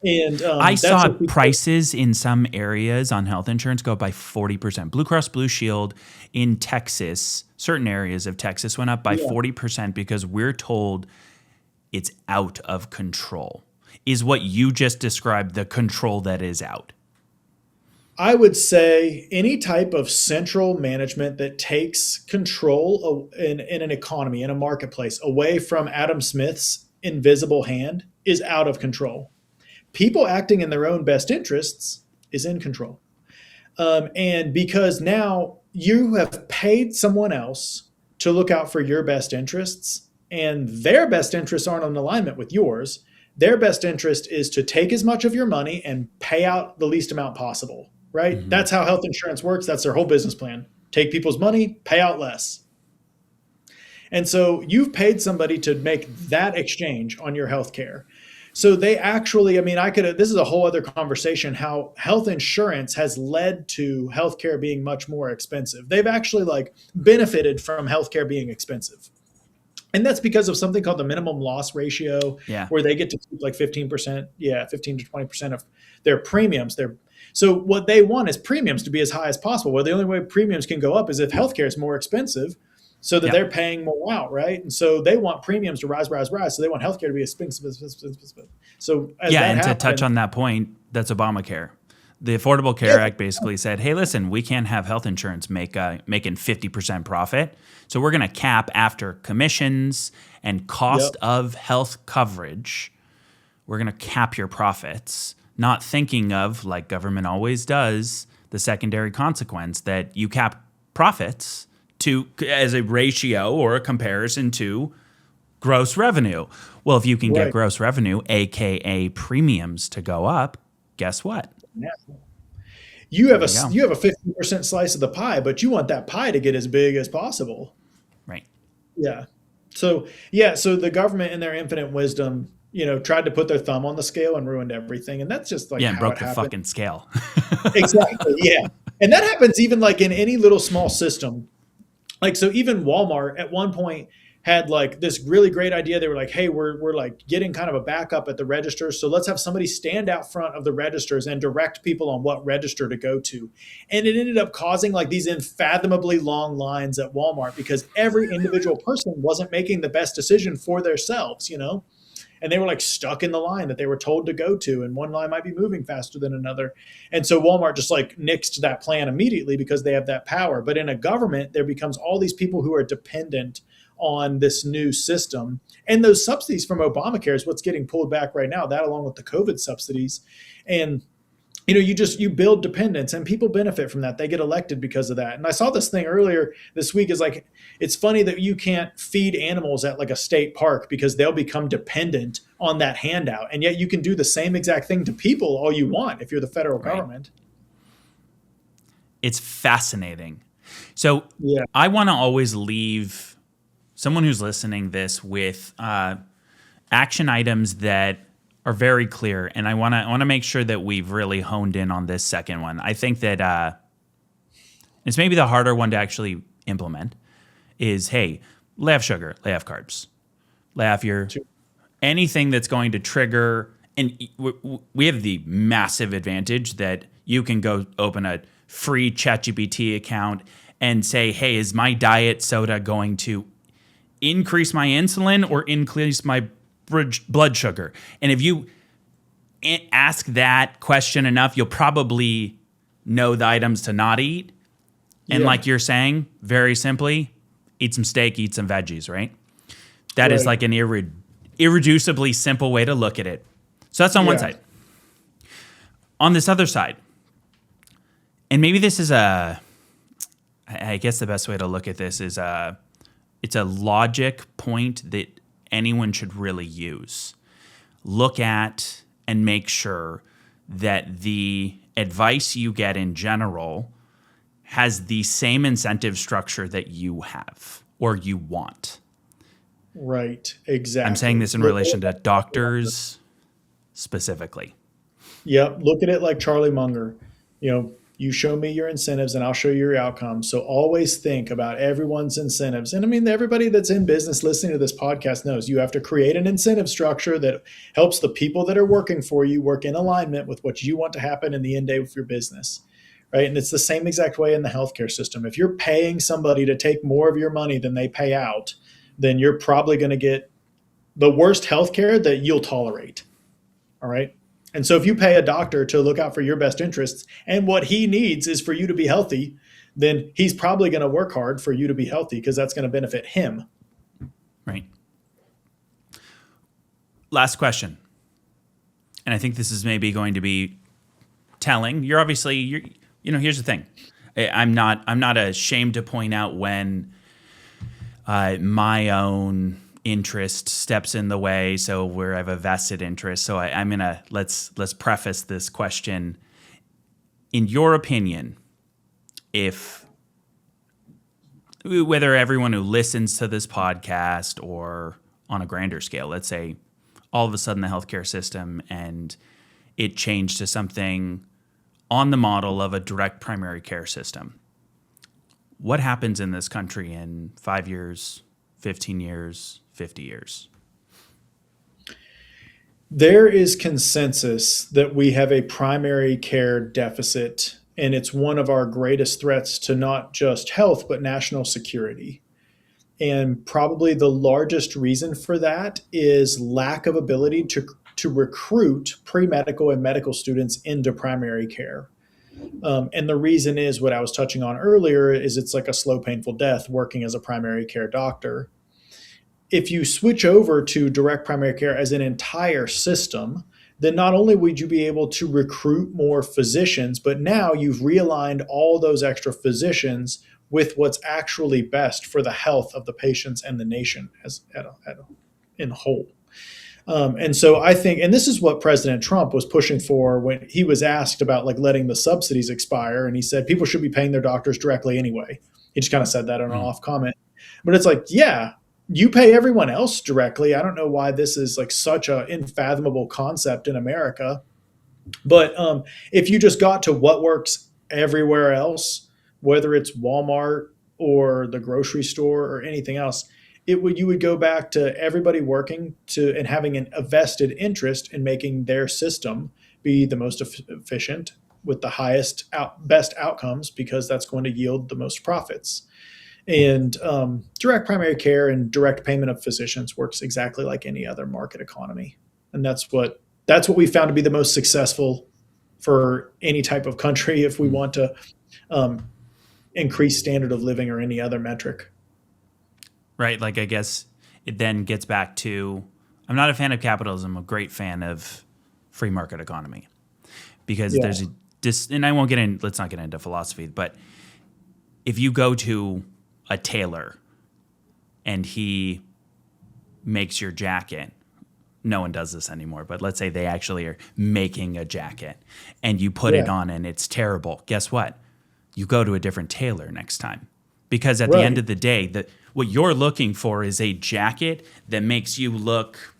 And I that's saw what people, prices in some areas on health insurance go up by 40%. Blue Cross Blue Shield in Texas, certain areas of Texas went up by yeah. 40% because we're told it's out of control. Is what you just described the control that is out? I would say any type of central management that takes control in an economy, in a marketplace, away from Adam Smith's invisible hand is out of control. People acting in their own best interests is in control. And because now you have paid someone else to look out for your best interests, and their best interests aren't in alignment with yours. Their best interest is to take as much of your money and pay out the least amount possible, right? Mm-hmm. That's how health insurance works. That's their whole business plan. Take people's money, pay out less. And so you've paid somebody to make that exchange on your health care. So they actually, I mean, this is a whole other conversation how health insurance has led to healthcare being much more expensive. They've actually like benefited from healthcare being expensive. And that's because of something called the minimum loss ratio, Yeah. where they get to keep like 15%, 15 to 20% of their premiums. So what they want is premiums to be as high as possible. Well, the only way premiums can go up is if healthcare is more expensive so that Yeah. they're paying more out, right? And so they want premiums to rise, rise, rise. So they want healthcare to be expensive. So as Yeah. that And to touch happens, on that point, that's Obamacare. The Affordable Care Act basically said, hey, listen, we can't have health insurance making 50% profit. So we're going to cap after commissions and cost yep, of health coverage. We're going to cap your profits, not thinking of, like government always does, the secondary consequence that you cap profits to as a ratio or a comparison to gross revenue. Well, if you can get right. gross revenue, AKA premiums, to go up, guess what? Yeah. You have There a you go. you have a 50% slice of the pie, but you want that pie to get as big as possible. Right. Yeah. So the government in their infinite wisdom, tried to put their thumb on the scale and ruined everything. And that's just like Yeah, and how broke it the happened. fucking scale. Exactly. Yeah. And that happens even like in any little small system. Like, so even Walmart at one point had like this really great idea. They were like, hey, we're like getting kind of a backup at the registers. So let's have somebody stand out front of the registers and direct people on what register to go to. And it ended up causing like these unfathomably long lines at Walmart because every individual person wasn't making the best decision for themselves. And they were like stuck in the line that they were told to go to, and one line might be moving faster than another. And so Walmart just like nixed that plan immediately because they have that power. But in a government, there becomes all these people who are dependent on this new system. And those subsidies from Obamacare is what's getting pulled back right now, that along with the COVID subsidies. And you build dependence and people benefit from that. They get elected because of that. And I saw this thing earlier this week is like, it's funny that you can't feed animals at like a state park because they'll become dependent on that handout. And yet you can do the same exact thing to people all you want if you're the federal Right. government. It's fascinating. So Yeah. I want to always leave someone who's listening this with action items that are very clear, and I want to make sure that we've really honed in on this second one. I think that it's maybe the harder one to actually implement. Is hey, lay off sugar, lay off carbs, lay off your anything that's going to trigger. And we have the massive advantage that you can go open a free ChatGPT account and say, hey, is my diet soda going to increase my insulin or increase my blood sugar? And if you ask that question enough, you'll probably know the items to not eat. And Yeah. like you're saying, very simply, eat some steak, eat some veggies, right? That is Right. like an irreducibly simple way to look at it. So that's on one Yeah. side. On this other side, and maybe this is I guess the best way to look at this is it's a logic point that anyone should really use. Look at and make sure that the advice you get in general has the same incentive structure that you have or you want. Right. Exactly. I'm saying this in relation to doctors specifically. Yep. Look at it like Charlie Munger. You show me your incentives and I'll show you your outcomes. So always think about everyone's incentives. And I mean, everybody that's in business listening to this podcast knows you have to create an incentive structure that helps the people that are working for you work in alignment with what you want to happen in the end day of your business. Right. And it's the same exact way in the healthcare system. If you're paying somebody to take more of your money than they pay out, then you're probably going to get the worst healthcare that you'll tolerate. All right. And so if you pay a doctor to look out for your best interests and what he needs is for you to be healthy, then he's probably going to work hard for you to be healthy because that's going to benefit him. Right. Last question. And I think this is maybe going to be telling. Here's the thing. I'm not ashamed to point out when my own interest steps in the way, so where I have a vested interest. So I'm gonna let's preface this question. In your opinion, if whether everyone who listens to this podcast or on a grander scale, let's say all of a sudden the healthcare system and it changed to something on the model of a direct primary care system, what happens in this country in 5 years, 15 years, 50 years? There is consensus that we have a primary care deficit, and it's one of our greatest threats to not just health, but national security. And probably the largest reason for that is lack of ability to recruit pre-medical and medical students into primary care. And the reason is what I was touching on earlier is it's like a slow, painful death working as a primary care doctor. If you switch over to direct primary care as an entire system, then not only would you be able to recruit more physicians, but now you've realigned all those extra physicians with what's actually best for the health of the patients and the nation in whole. And so I think, and this is what President Trump was pushing for when he was asked about like letting the subsidies expire. And he said people should be paying their doctors directly anyway. He just kind of said that in an off comment. But it's like, yeah, you pay everyone else directly. I don't know why this is like such an unfathomable concept in America. But if you just got to what works everywhere else, whether it's Walmart or the grocery store or anything else, you would go back to everybody working and having a vested interest in making their system be the most efficient with the best outcomes, because that's going to yield the most profits. And direct primary care and direct payment of physicians works exactly like any other market economy. And that's what we found to be the most successful for any type of country if we want to increase standard of living or any other metric. Right. Like, I guess it then gets back to, I'm not a fan of capitalism. I'm a great fan of free market economy, because there's and I won't let's not get into philosophy, but if you go to a tailor and he makes your jacket, no one does this anymore, but let's say they actually are making a jacket and you put it on and it's terrible. Guess what? You go to a different tailor next time, because at the end of the day, what you're looking for is a jacket that makes you look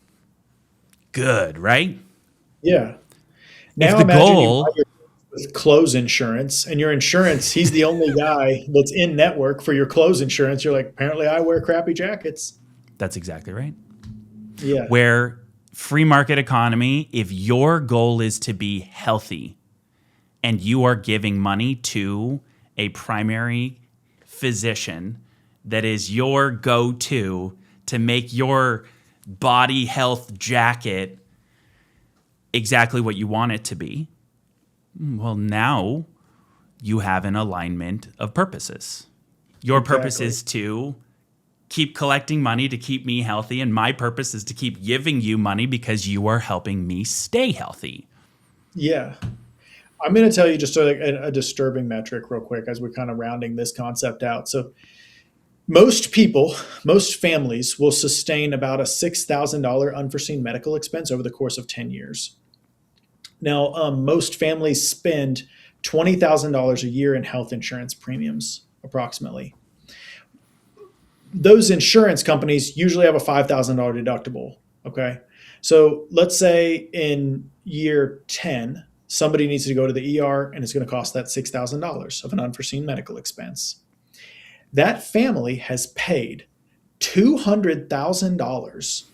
good, right? Yeah. Now if the imagine goal, you buy your with clothes insurance, and your insurance, he's the only guy that's in network for your clothes insurance. You're like, apparently I wear crappy jackets. That's exactly right. Yeah. Where free market economy, if your goal is to be healthy and you are giving money to a primary physician that is your go-to to make your body health jacket exactly what you want it to be, well, now you have an alignment of purposes. Your purpose is to keep collecting money to keep me healthy, and my purpose is to keep giving you money because you are helping me stay healthy. Yeah. I'm going to tell you just a disturbing metric real quick as we're kind of rounding this concept out. So most families will sustain about a $6,000 unforeseen medical expense over the course of 10 years. Now, most families spend $20,000 a year in health insurance premiums, approximately. Those insurance companies usually have a $5,000 deductible. Okay. So let's say in year 10, somebody needs to go to the ER and it's going to cost that $6,000 of an unforeseen medical expense. That family has paid $200,000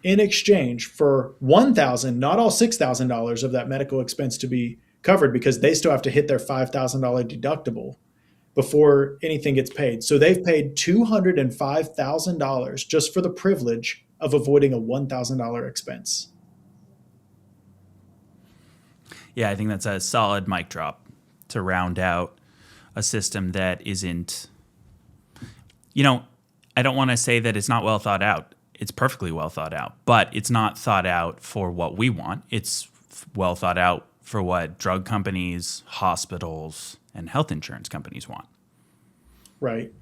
in exchange for $1,000, not all $6,000 of that medical expense to be covered, because they still have to hit their $5,000 deductible before anything gets paid. So they've paid $205,000 just for the privilege of avoiding a $1,000 expense. Yeah, I think that's a solid mic drop to round out a system that isn't, I don't want to say that it's not well thought out. It's perfectly well thought out, but it's not thought out for what we want. It's well thought out for what drug companies, hospitals, and health insurance companies want. Right.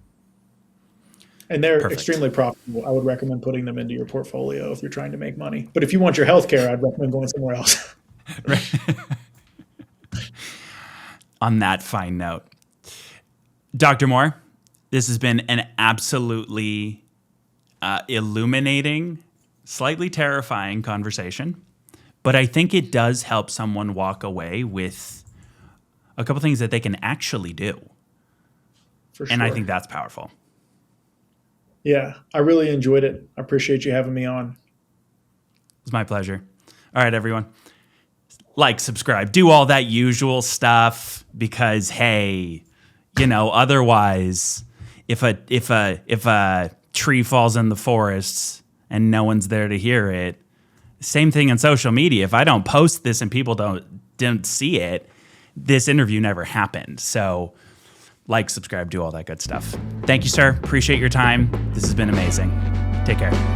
And they're Perfect. extremely profitable. I would recommend putting them into your portfolio if you're trying to make money. But if you want your health care, I'd recommend going somewhere else. Right. On that fine note, Dr. Moore, this has been an absolutely illuminating, slightly terrifying conversation, but I think it does help someone walk away with a couple things that they can actually do. For sure. And I think that's powerful. Yeah, I really enjoyed it. I appreciate you having me on. It's my pleasure. All right, everyone. Like, subscribe, do all that usual stuff, because hey, otherwise, if a tree falls in the forest and no one's there to hear it, same thing on social media. If I don't post this and people don't see it, this interview never happened. So, like, subscribe, do all that good stuff. Thank you, sir. Appreciate your time. This has been amazing. Take care.